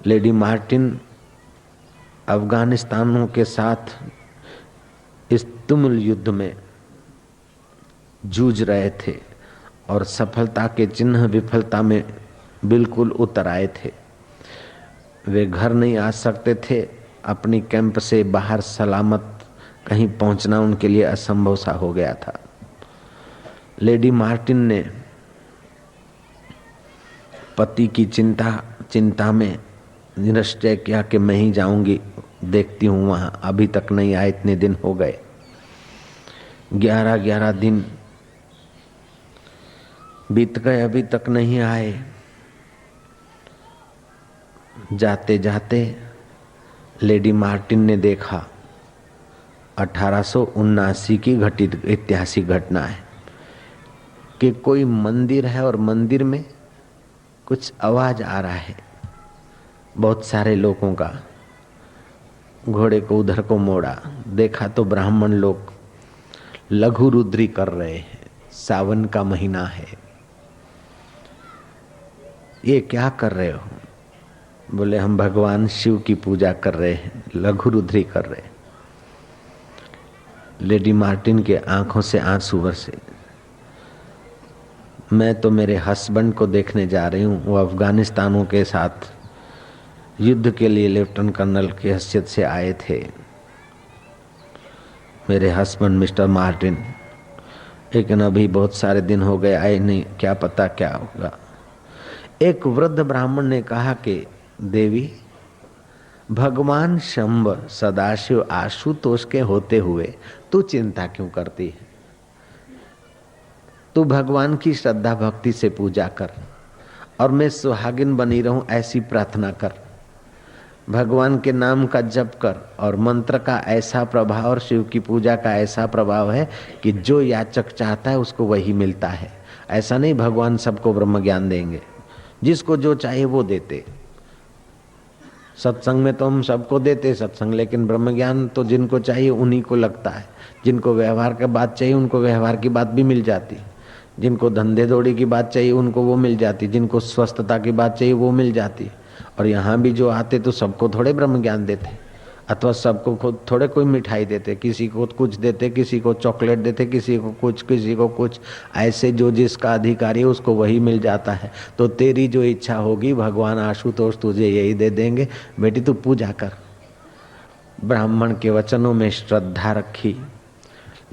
लेडी मार्टिन अफगानिस्तानों के साथ इस तुमुल युद्ध में जूझ रहे थे और सफलता के चिन्ह विफलता में बिल्कुल उतर आए थे। वे घर नहीं आ सकते थे, अपनी कैंप से बाहर सलामत कहीं पहुंचना उनके लिए असंभव सा हो गया था। लेडी मार्टिन ने पति की चिंता में निश्चय किया कि मैं ही जाऊंगी, देखती हूँ वहां, अभी तक नहीं आए, इतने दिन हो गए। 11 दिन बीत गए, अभी तक नहीं आए। जाते जाते लेडी मार्टिन ने देखा 1879 की घटित ऐतिहासिक घटना है कि कोई मंदिर है और मंदिर में कुछ आवाज आ रहा है बहुत सारे लोगों का। घोड़े को उधर को मोड़ा, देखा तो ब्राह्मण लोग लघु रुद्री कर रहे हैं। सावन का महीना है। ये क्या कर रहे हो? बोले हम भगवान शिव की पूजा कर रहे हैं, लघु रुद्री कर रहे हैं। लेडी मार्टिन के आंखों से आंसू बरसे। मैं तो मेरे हस्बैंड को देखने जा रही हूँ, वो अफगानिस्तानों के साथ युद्ध के लिए लेफ्टिनेंट कर्नल की हैसियत से आए थे। मेरे हस्बैंड मिस्टर मार्टिन, लेकिन अभी बहुत सारे दिन हो गए आए नहीं, क्या पता क्या होगा। एक वृद्ध ब्राह्मण ने कहा कि देवी, भगवान शंभ, सदाशिव, आशुतोष के होते हुए तू चिंता क्यों करती है? तू भगवान की श्रद्धा भक्ति से पूजा कर और मैं सुहागिन बनी रहूं ऐसी प्रार्थना कर। भगवान के नाम का जप कर और मंत्र का ऐसा प्रभाव और शिव की पूजा का ऐसा प्रभाव है कि जो याचक चाहता है उसको वही मिलता है। ऐसा नहीं भगवान सबको ब्रह्म ज्ञान देंगे, जिसको जो चाहिए वो देते। सत्संग में तो हम सबको देते सत्संग, लेकिन ब्रह्म ज्ञान तो जिनको चाहिए उन्हीं को लगता है। जिनको व्यवहार की बात चाहिए उनको व्यवहार की बात भी मिल जाती, जिनको धंधे दौड़ी की बात चाहिए उनको वो मिल जाती, जिनको स्वस्थता की बात चाहिए वो मिल जाती। और यहाँ भी जो आते तो सबको थोड़े ब्रह्म ज्ञान देते। अथवा सबको खुद थोड़े कोई मिठाई देते, किसी को कुछ देते, किसी को चॉकलेट देते, किसी को कुछ, किसी को कुछ, ऐसे जो जिसका अधिकारी है उसको वही मिल जाता है। तो तेरी जो इच्छा होगी भगवान आशुतोष तुझे यही दे देंगे। बेटी तू पूजा कर। ब्राह्मण के वचनों में श्रद्धा रखी।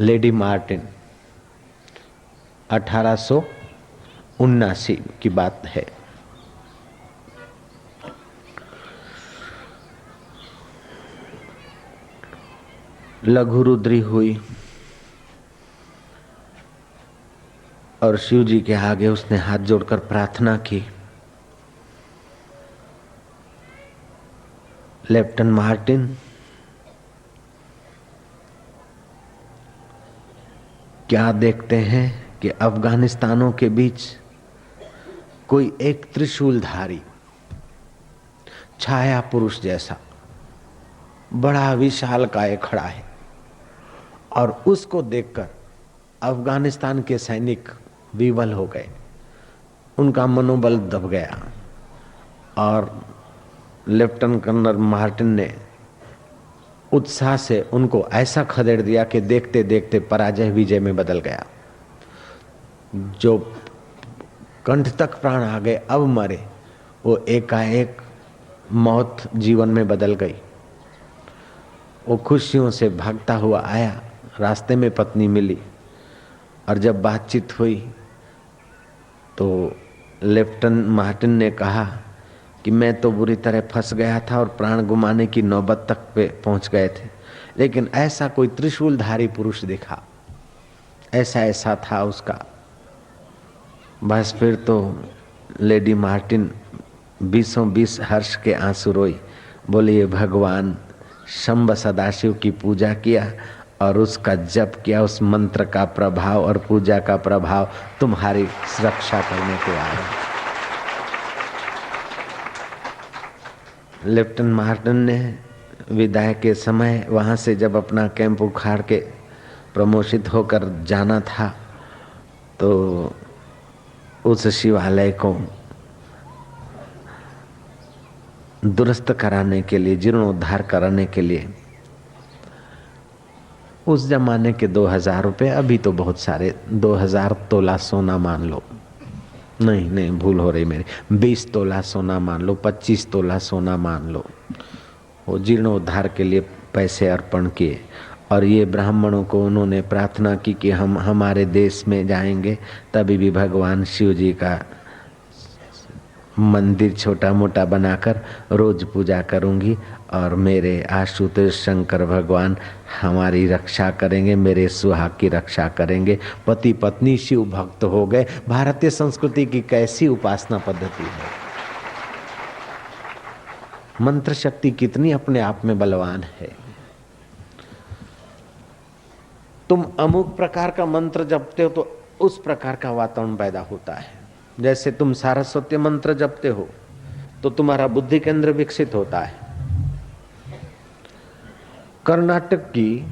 लेडी मार्टिन 1879 की बात है। लघु रुद्री हुई और शिव जी के आगे उसने हाथ जोड़कर प्रार्थना की। लेफ्टिनेंट मार्टिन क्या देखते हैं कि अफगानिस्तानों के बीच कोई एक त्रिशूलधारी छाया पुरुष जैसा बड़ा विशालकाय खड़ा है, और उसको देखकर अफगानिस्तान के सैनिक विवल हो गए, उनका मनोबल दब गया। और लेफ्टिनेंट कर्नल मार्टिन ने उत्साह से उनको ऐसा खदेड़ दिया कि देखते देखते पराजय विजय में बदल गया। जो कंठ तक प्राण आ गए अब मरे, वो एकाएक मौत जीवन में बदल गई। वो खुशियों से भागता हुआ आया, रास्ते में पत्नी मिली और जब बातचीत हुई तो लेफ्टिनेंट मार्टिन ने कहा कि मैं तो बुरी तरह फंस गया था और प्राण गुमाने की नौबत तक पे पहुंच गए थे, लेकिन ऐसा कोई त्रिशूलधारी पुरुष दिखा, ऐसा था उसका। बस फिर तो लेडी मार्टिन 20 हर्ष के आंसू रोई। बोलिए भगवान शंभ सदाशिव की पूजा किया और उसका जप किया, उस मंत्र का प्रभाव और पूजा का प्रभाव तुम्हारी रक्षा करने को आया। लेफ्टिनेंट मार्टिन ने विदाई के समय वहाँ से जब अपना कैंप उखाड़ के प्रमोशित होकर जाना था तो उस शिवालय को दुरुस्त कराने के लिए, जीर्णोद्धार कराने के लिए उस जमाने के 2000 रुपये, अभी तो बहुत सारे, 2000 तोला सोना मान लो, नहीं भूल हो रही मेरी, 20 तोला सोना मान लो, 25 तोला सोना मान लो, वो जीर्णोद्धार के लिए पैसे अर्पण किए। और ये ब्राह्मणों को उन्होंने प्रार्थना की कि हम हमारे देश में जाएंगे तभी भी भगवान शिव जी का मंदिर छोटा मोटा बनाकर रोज पूजा करूंगी और मेरे आशुतोष शंकर भगवान हमारी रक्षा करेंगे, मेरे सुहाग की रक्षा करेंगे। पति पत्नी शिव भक्त हो गए। भारतीय संस्कृति की कैसी उपासना पद्धति है, मंत्र शक्ति कितनी अपने आप में बलवान है। तुम अमुक प्रकार का मंत्र जपते हो तो उस प्रकार का वातावरण पैदा होता है। जैसे तुम सारस्वती मंत्र जपते हो तो तुम्हारा बुद्धि केंद्र विकसित होता है। कर्नाटक की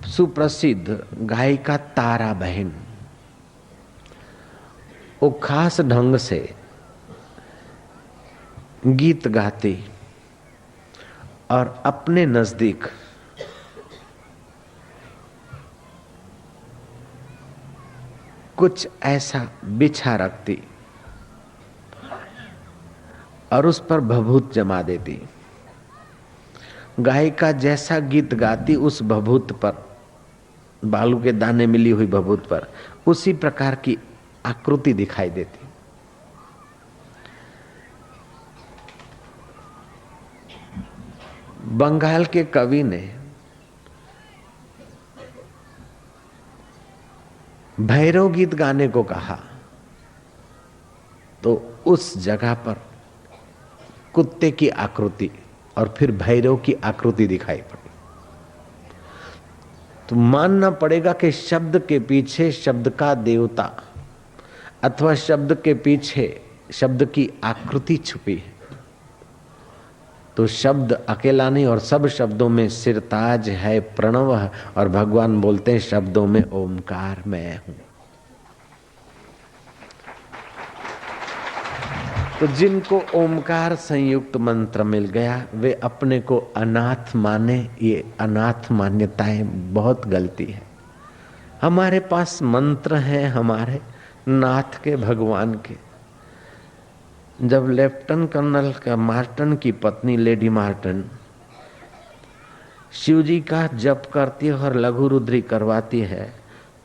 सुप्रसिद्ध गायिका तारा बहन, वो खास ढंग से गीत गाती और अपने नजदीक कुछ ऐसा बिछा रखती और उस पर भभूत जमा देती। गायिका जैसा गीत गाती उस भभूत पर, बालू के दाने मिली हुई भभूत पर, उसी प्रकार की आकृति दिखाई देती। बंगाल के कवि ने भैरव गीत गाने को कहा तो उस जगह पर कुत्ते की आकृति और फिर भैरव की आकृति दिखाई पड़ी। तो मानना पड़ेगा कि शब्द के पीछे शब्द का देवता अथवा शब्द के पीछे शब्द की आकृति छुपी है। तो शब्द अकेला नहीं, और सब शब्दों में सिरताज है प्रणव, और भगवान बोलते हैं शब्दों में ओमकार मैं हूं। तो जिनको ओमकार संयुक्त मंत्र मिल गया वे अपने को अनाथ माने। ये अनाथ मान्यताएं बहुत गलती है। हमारे पास मंत्र हैं हमारे नाथ के, भगवान के। जब लेफ्टिनेंट कर्नल का मार्टन की पत्नी लेडी मार्टन शिव जी का जप करती है और लघु रुद्री करवाती है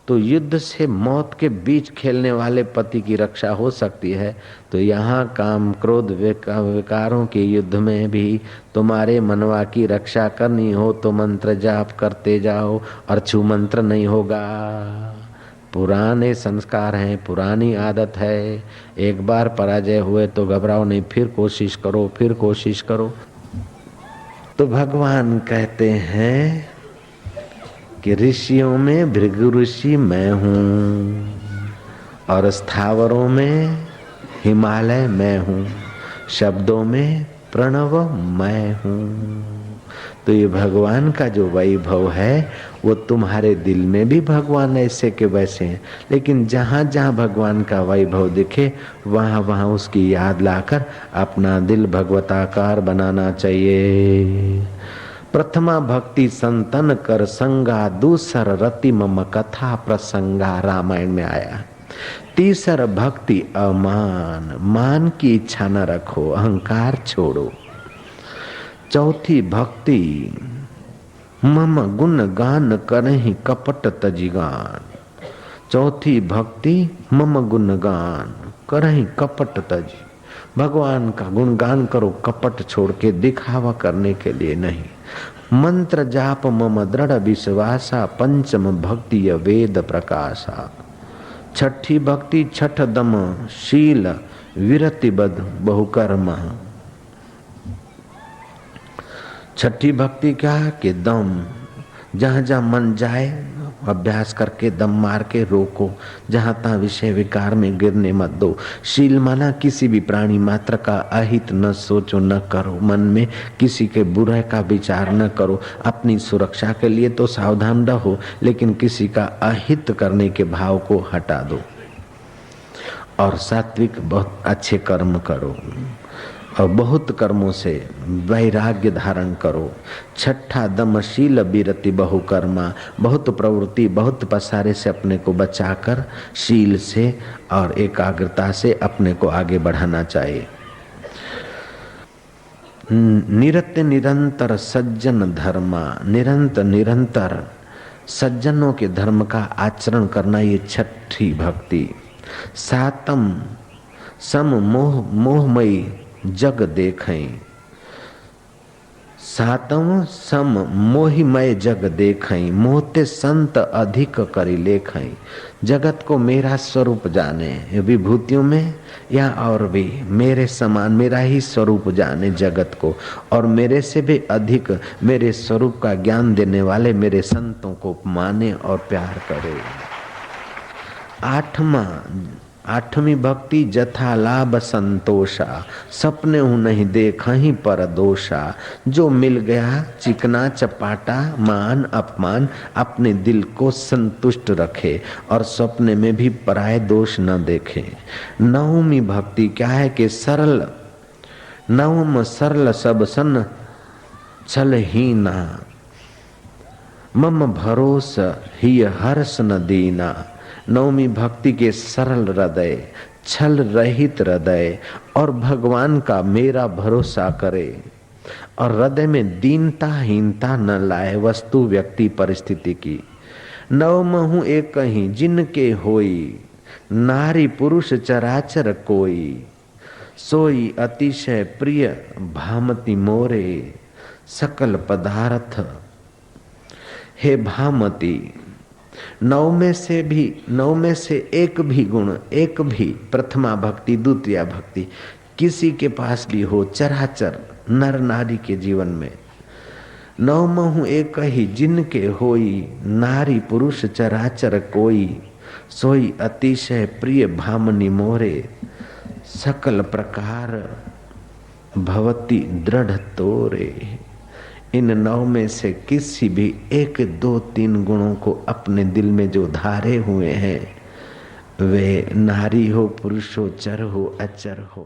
तो युद्ध से मौत के बीच खेलने वाले पति की रक्षा हो सकती है। तो यहाँ काम क्रोध विकारों के युद्ध में भी तुम्हारे मनवा की रक्षा करनी हो तो मंत्र जाप करते जाओ और छू मंत्र नहीं होगा। पुराने संस्कार हैं, पुरानी आदत है। एक बार पराजय हुए तो घबराओ नहीं, फिर कोशिश करो, फिर कोशिश करो। तो भगवान कहते हैं कि ऋषियों में भृगु ऋषि मैं हूँ और स्थावरों में हिमालय मैं हूँ, शब्दों में प्रणव मैं हूँ। तो ये भगवान का जो वैभव है वो तुम्हारे दिल में भी भगवान ऐसे के वैसे हैं, लेकिन जहाँ जहाँ भगवान का वैभव दिखे वहाँ वहाँ उसकी याद लाकर अपना दिल भगवताकार बनाना चाहिए। प्रथमा भक्ति संतन कर संगा, दूसर रति मम कथा प्रसंगा, रामायण में आया। तीसर भक्ति अमान, मान की इच्छा न रखो, अहंकार छोड़ो। चौथी भक्ति मम गुण गान करहि कपट तजिगान, चौथी भक्ति मम गुण गान करहि कपट तजी, भगवान का गुणगान करो कपट छोड़ के, दिखावा करने के लिए नहीं। मंत्र जाप मम दृढ़ विश्वासा, पंचम भक्ति वेद प्रकाशा, छठी भक्ति छठ दम शील विरति बद बहुकर्म। छठी भक्ति क्या है कि दम, जहाँ जहाँ मन जाए अभ्यास करके दम मार के रोको, जहाँ तहाँ विषय विकार में गिरने मत दो। शील माना किसी भी प्राणी मात्र का अहित न सोचो, न करो, मन में किसी के बुरे का विचार न करो। अपनी सुरक्षा के लिए तो सावधान रहो, लेकिन किसी का अहित करने के भाव को हटा दो। और सात्विक बहुत अच्छे कर्म करो और बहुत कर्मों से वैराग्य धारण करो। छठा दमशील बिरति बहुकर्मा, बहुत प्रवृत्ति बहुत पसारे से अपने को बचाकर शील से और एकाग्रता से अपने को आगे बढ़ाना चाहिए। निरत्य निरंतर सज्जन धर्मा, निरंतर सज्जनों के धर्म का आचरण करना, ये छठी भक्ति। सातम सम मोहमयी जग देखें, सातम सम मोहिमय जग देखें, मोहते संत अधिक करी लेखें। जगत को मेरा स्वरूप जाने, विभूतियों में या और भी मेरे समान मेरा ही स्वरूप जाने जगत को, और मेरे से भी अधिक मेरे स्वरूप का ज्ञान देने वाले मेरे संतों को माने और प्यार करे। आठवीं भक्ति जथा लाभ संतोषा, सपने हूँ नहीं देखा ही पर दोषा। जो मिल गया चिकना चपाटा मान अपमान, अपने दिल को संतुष्ट रखे और सपने में भी पराये दोष न देखे। नवमी भक्ति क्या है कि सरल, नवम सरल सब सन छल ही ना, मम भरोस ही हर्ष न दीना। नवमी भक्ति के सरल हृदय, छल रहित हृदय और भगवान का मेरा भरोसा करे और हृदय में दीनता हीनता न लाए वस्तु व्यक्ति परिस्थिति की। नवम हूँ एक ही जिनके होई, नारी पुरुष चराचर कोई, सोई अतिशय प्रिय भामति मोरे, सकल पदार्थ हे भामती। नौ में से एक भी गुण, एक भी प्रथमा भक्ति द्वितीय भक्ति किसी के पास भी हो, चराचर नर नारी के जीवन में, नवम हूँ एक ही जिनके होई, नारी पुरुष चराचर कोई, सोई अतिशय प्रिय भामनी मोरे, सकल प्रकार भवती दृढ़ तोरे। इन नौ में से किसी भी एक दो तीन गुणों को अपने दिल में जो धारे हुए हैं, वे नारी हो पुरुष हो चर हो अचर हो,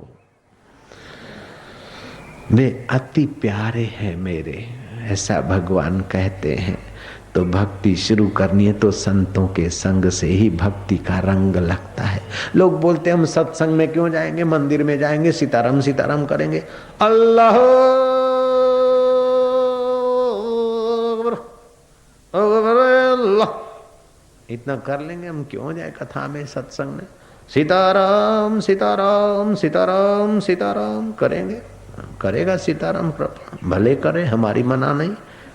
वे अति प्यारे हैं मेरे, ऐसा भगवान कहते हैं। तो भक्ति शुरू करनी है तो संतों के संग से ही भक्ति का रंग लगता है। लोग बोलते हैं हम सत्संग में क्यों जाएंगे, मंदिर में जाएंगे, सीताराम सीताराम करेंगे, अल्लाह अल्लाह इतना कर लेंगे, हम क्यों जाए कथा में सत्संग में। सीताराम सीताराम सीताराम सीताराम करेंगे, करेगा सीताराम कृपा, भले करे, हमारी मना नहीं,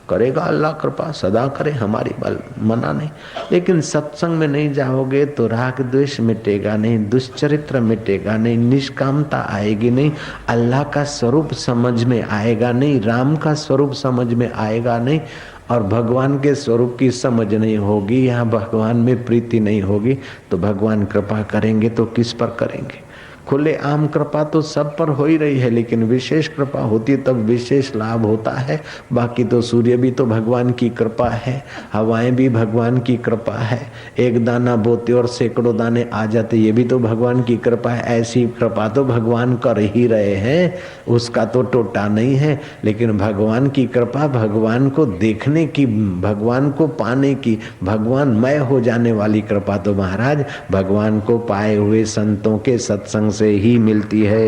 करेगा अल्लाह कृपा, सदा करे, हमारी मना नहीं। लेकिन सत्संग में नहीं जाओगे तो राग द्वेष मिटेगा नहीं, दुष्चरित्र मिटेगा नहीं, निष्कामता आएगी नहीं, अल्लाह का स्वरूप समझ में आएगा नहीं, राम का स्वरूप समझ में आएगा नहीं, और भगवान के स्वरूप की समझ नहीं होगी, यहाँ भगवान में प्रीति नहीं होगी, तो भगवान कृपा करेंगे तो किस पर करेंगे। खुले आम कृपा तो सब पर हो ही रही है, लेकिन विशेष कृपा होती है तब विशेष लाभ होता है। बाकी तो सूर्य भी तो भगवान की कृपा है, हवाएं भी भगवान की कृपा है, एक दाना बोते और सैकड़ों दाने आ जाते, ये भी तो भगवान की कृपा है। ऐसी कृपा तो भगवान कर ही रहे हैं, उसका तो टोटा नहीं है। लेकिन भगवान की कृपा भगवान को देखने की, भगवान को पाने की, भगवानमय हो जाने वाली कृपा तो महाराज भगवान को पाए हुए संतों के सत्संग से ही मिलती है।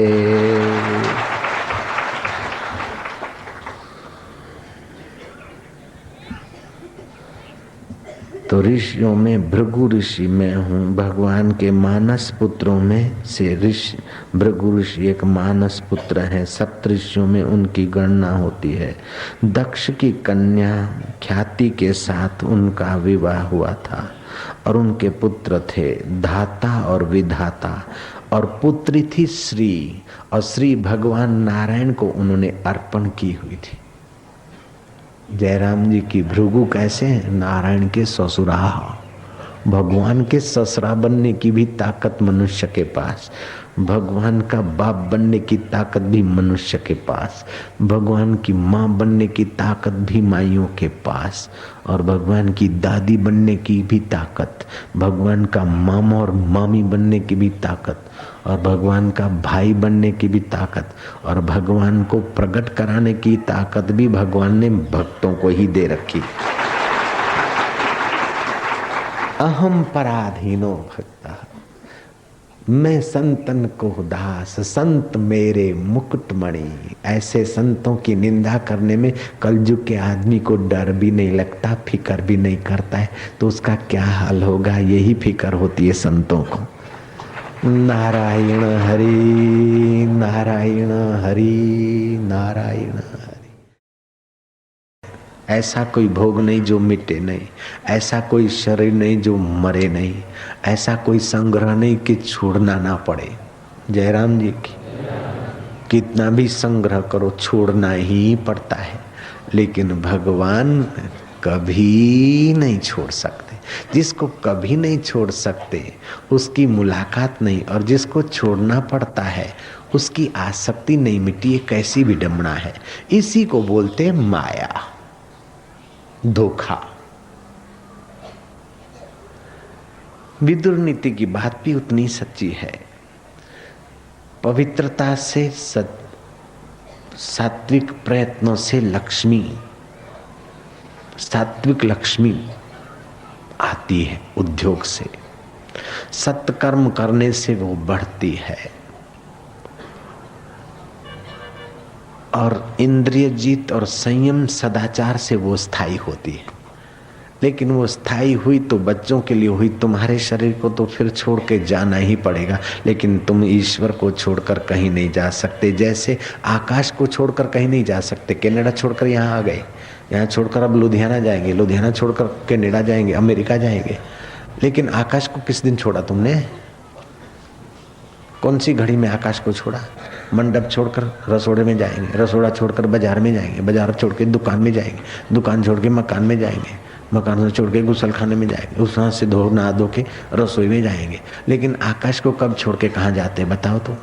तो ऋषियों में भृगु ऋषि मैं हूँ, भगवान के मानस पुत्रों में से ऋषि भृगु ऋषि एक मानस पुत्र है। सप्तऋषियों में उनकी गणना होती है। दक्ष की कन्या ख्याति के साथ उनका विवाह हुआ था और उनके पुत्र थे धाता और विधाता, और पुत्री थी श्री, और श्री भगवान नारायण को उन्होंने अर्पण की हुई थी। जयराम जी की भृगु कैसे हैं? नारायण के ससुरा, भगवान के ससुरा बनने की भी ताकत मनुष्य के पास, भगवान का बाप बनने की ताकत भी मनुष्य के पास, भगवान की माँ बनने की ताकत भी माइयों के पास, और भगवान की दादी बनने की भी ताकत, भगवान का मामा और मामी बनने की भी ताकत, और भगवान का भाई बनने की भी ताकत, और भगवान को प्रकट कराने की ताकत भी भगवान ने भक्तों को ही दे रखी। अहम पराधीनो भक्ता, मैं संतन को दास, संत मेरे मुकुटमणि। ऐसे संतों की निंदा करने में कलयुग के आदमी को डर भी नहीं लगता, फिकर भी नहीं करता है, तो उसका क्या हाल होगा, यही फिकर होती है संतों को। नारायण हरि नारायण हरि नारायण हरि। ऐसा कोई भोग नहीं जो मिटे नहीं, ऐसा कोई शरीर नहीं जो मरे नहीं, ऐसा कोई संग्रह नहीं कि छोड़ना ना पड़े। जयराम जी की कितना भी संग्रह करो छोड़ना ही पड़ता है, लेकिन भगवान कभी नहीं छोड़ सकते। जिसको कभी नहीं छोड़ सकते उसकी मुलाकात नहीं, और जिसको छोड़ना पड़ता है उसकी आसक्ति नहीं मिटी। ये कैसी विडंबना है। इसी को बोलते माया, धोखा। विदुर नीति की बात भी उतनी सच्ची है। पवित्रता से सात्विक प्रयत्नों से लक्ष्मी, सात्विक लक्ष्मी आती है। उद्योग से, सत्कर्म करने से वो बढ़ती है, और इंद्रिय जीत और संयम सदाचार से वो स्थायी होती है। लेकिन वो स्थायी हुई तो बच्चों के लिए हुई, तुम्हारे शरीर को तो फिर छोड़ के जाना ही पड़ेगा, लेकिन तुम ईश्वर को छोड़कर कहीं नहीं जा सकते। जैसे आकाश को छोड़कर कहीं नहीं जा सकते। कनाडा छोड़कर यहाँ आ गए, यहाँ छोड़कर अब लुधियाना जाएंगे, लुधियाना छोड़कर कनाडा जाएंगे, अमेरिका जाएंगे, लेकिन आकाश को किस दिन छोड़ा तुमने? कौन सी घड़ी में आकाश को छोड़ा? मंडप छोड़कर रसोड़े में जाएंगे, रसोड़ा छोड़कर बाजार में जाएंगे, बाजार छोड़ के दुकान में जाएंगे, दुकान छोड़ के मकान में जाएंगे, मकान से छोड़ के गुसलखाने में जाएंगे, उस हाथ से नहा धो के रसोई में जाएंगे। लेकिन आकाश को कब छोड़ के कहाँ जाते हैं बताओ तो?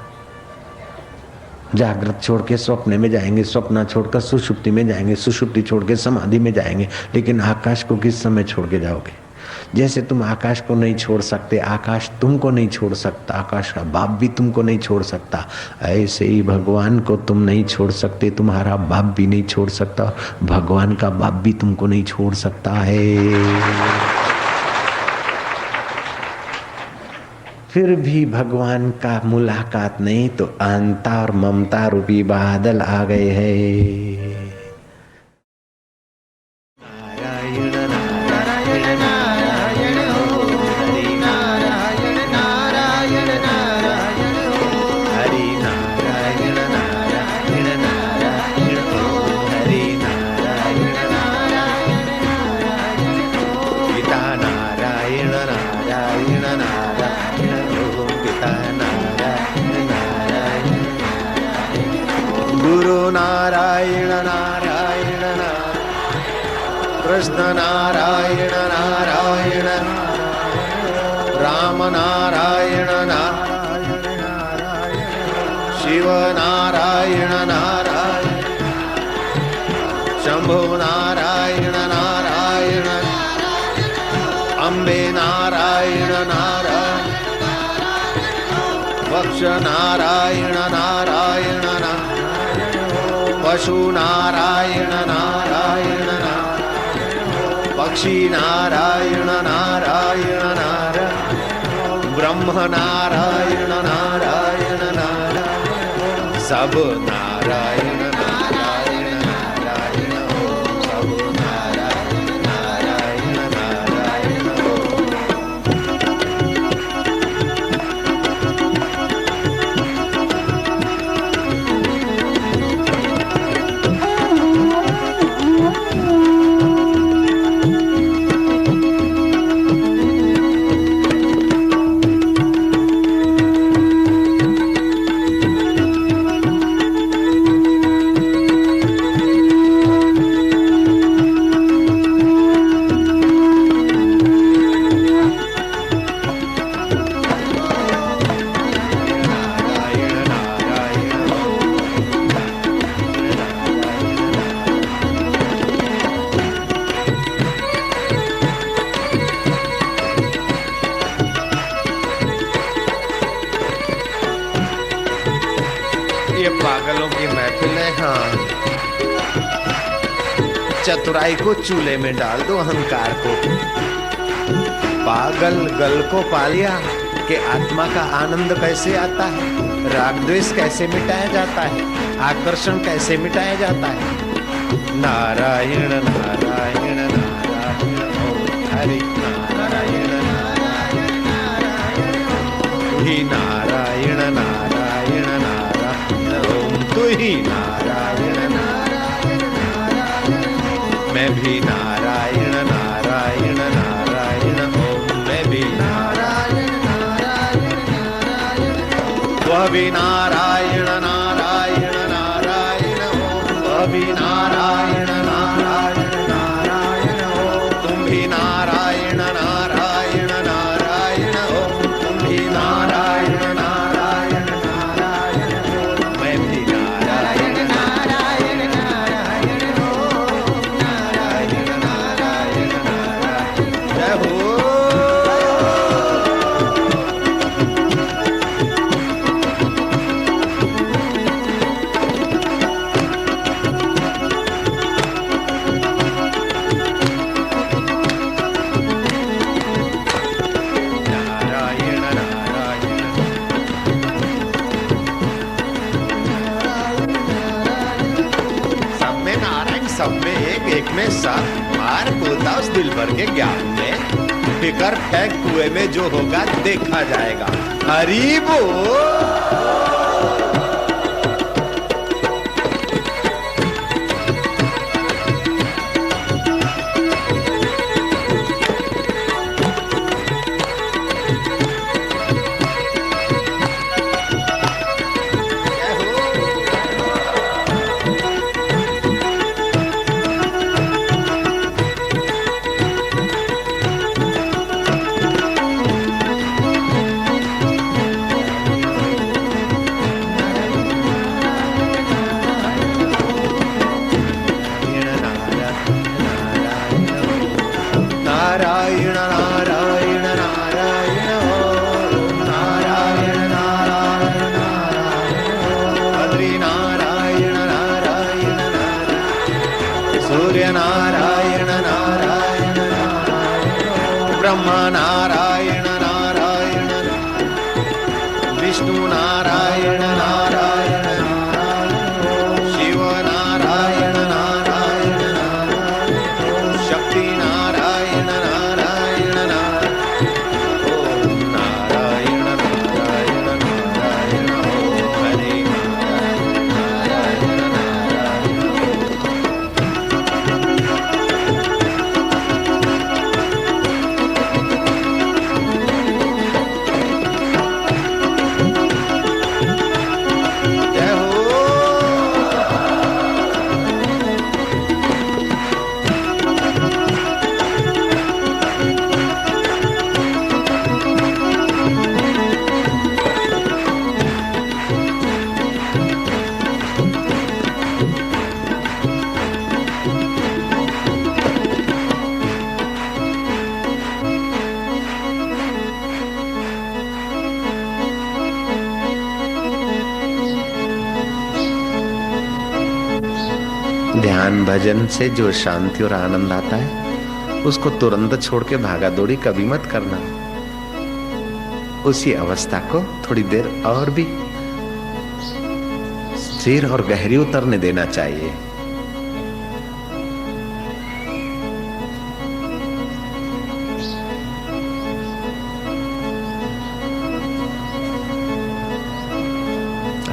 जागृत छोड़ के स्वप्न में जाएंगे, स्वप्न छोड़कर सुषुप्ति में जाएंगे, सुषुप्ति छोड़ के समाधि में जाएंगे, लेकिन आकाश को किस समय छोड़ के जाओगे? जैसे तुम आकाश को नहीं छोड़ सकते, आकाश तुमको नहीं छोड़ सकता, आकाश का बाप भी तुमको नहीं छोड़ सकता, ऐसे ही भगवान को तुम नहीं छोड़ सकते, तुम्हारा बाप भी नहीं छोड़ सकता, भगवान का बाप भी तुमको नहीं छोड़ सकता है। फिर भी भगवान का मुलाकात नहीं तो अहंता और ममता रूपी बादल आ गए हैं। नारायण नारायण नारायण हरि नारायण नारायण नारायण हरि नारायण नारायण नारायण हरि नारायण नारायण पिता नारायण नारायण नारायण पिता नारायण नारायण गुरु नारायण नारायण नारायण कृष्ण नारायण नारायण राम नारायण नारायण शिव नारायण नारायण शंभु नारायण नारायण अम्बे नारायण नारायण वक्ष नारायण नारायण पशु नारायण नारायण पक्षी नारायण नारायण नारायण ब्रह्म नारायण नारायण नारायण सब नारायण नारायण नारायण सब नारायण नारायण नारायण पागलों की महफिल है। हाँ, चतुराई को चूल्हे में डाल दो, अहंकार को। पागल गल को पा लिया कि आत्मा का आनंद कैसे आता है, राग द्वेष कैसे मिटाया जाता है, आकर्षण कैसे मिटाया जाता है। नारायण नारायण नारायण हरि नारायण नारायण नारायण ही नारायण नारायण नारायण ओम तू ही नारायण नारायण नारायण मैं भी नारायण नारायण नारायण ओम मैं भी नारायण नारायण नारायण वह भी नारायण नारायण नारायण ओम वह भी नारायण नारायण नारायण ओम तुम भी नारायण नारायण नारायण ओम तुम भी नारायण नारायण नारायण ओम मैं भी नारायण नारायण नारायण ओम नारायण नारायण नारायण जय हो। सब में एक में साथ मार पोता उस दिल भर के ज्ञान में फिकर फेंक कुएं में जो होगा देखा जाएगा। हरि बोल। ब्रह्मा नारायण नारायण, विष्णु नारायण नारायण, शिव नारायण नारायण, शक्ति नारायण नारायण नारायण, ओम नारायण नारायण नारायण, ओम हरे नारायण नारायण। जय हो। ध्यान भजन से जो शांति और आनंद आता है उसको तुरंत छोड़ के भागा दौड़ी कभी मत करना। उसी अवस्था को थोड़ी देर और भी स्थिर और गहरी उतरने देना चाहिए।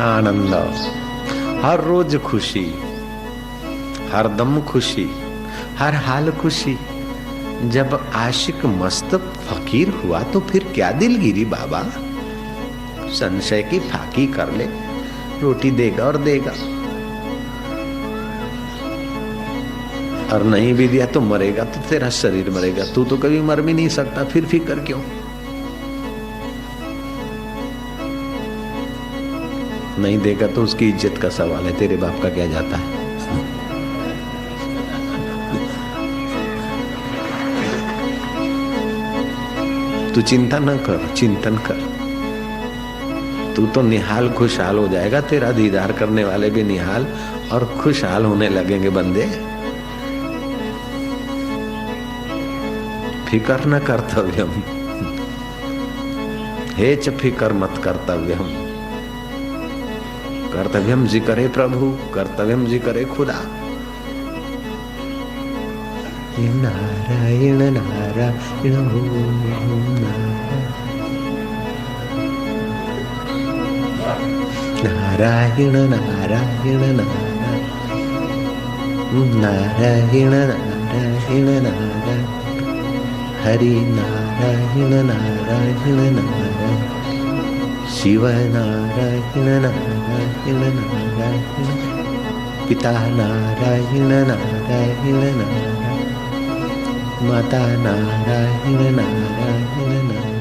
आनंद, हर रोज खुशी, हर दम खुशी, हर हाल खुशी। जब आशिक मस्त फकीर हुआ तो फिर क्या दिलगिरी बाबा। संशय की फाकी कर ले, रोटी देगा और देगा, और नहीं भी दिया तो मरेगा तो तेरा शरीर मरेगा, तू तो कभी मर भी नहीं सकता, फिर फिक्र क्यों। नहीं देगा तो उसकी इज्जत का सवाल है, तेरे बाप का क्या जाता है। तू चिंता न कर, चिंतन कर, तू तो निहाल खुशहाल हो जाएगा। तेरा दीदार करने वाले भी निहाल और खुशहाल होने लगेंगे बंदे। फिकर न कर्तव्यम, हे च फिकर मत कर्तव्यम। कर्तव्यम जी करे प्रभु, कर्तव्यम जी करे खुदा। नारायण नारायण ओम नारायण नारायण नारायण नारायण नारायण, हरि नारायण नारायण नारायण, शिव नारायण नारायण नारायण, पिता नारायण नारायण नारायण, माता नारायण नारायण नारायण।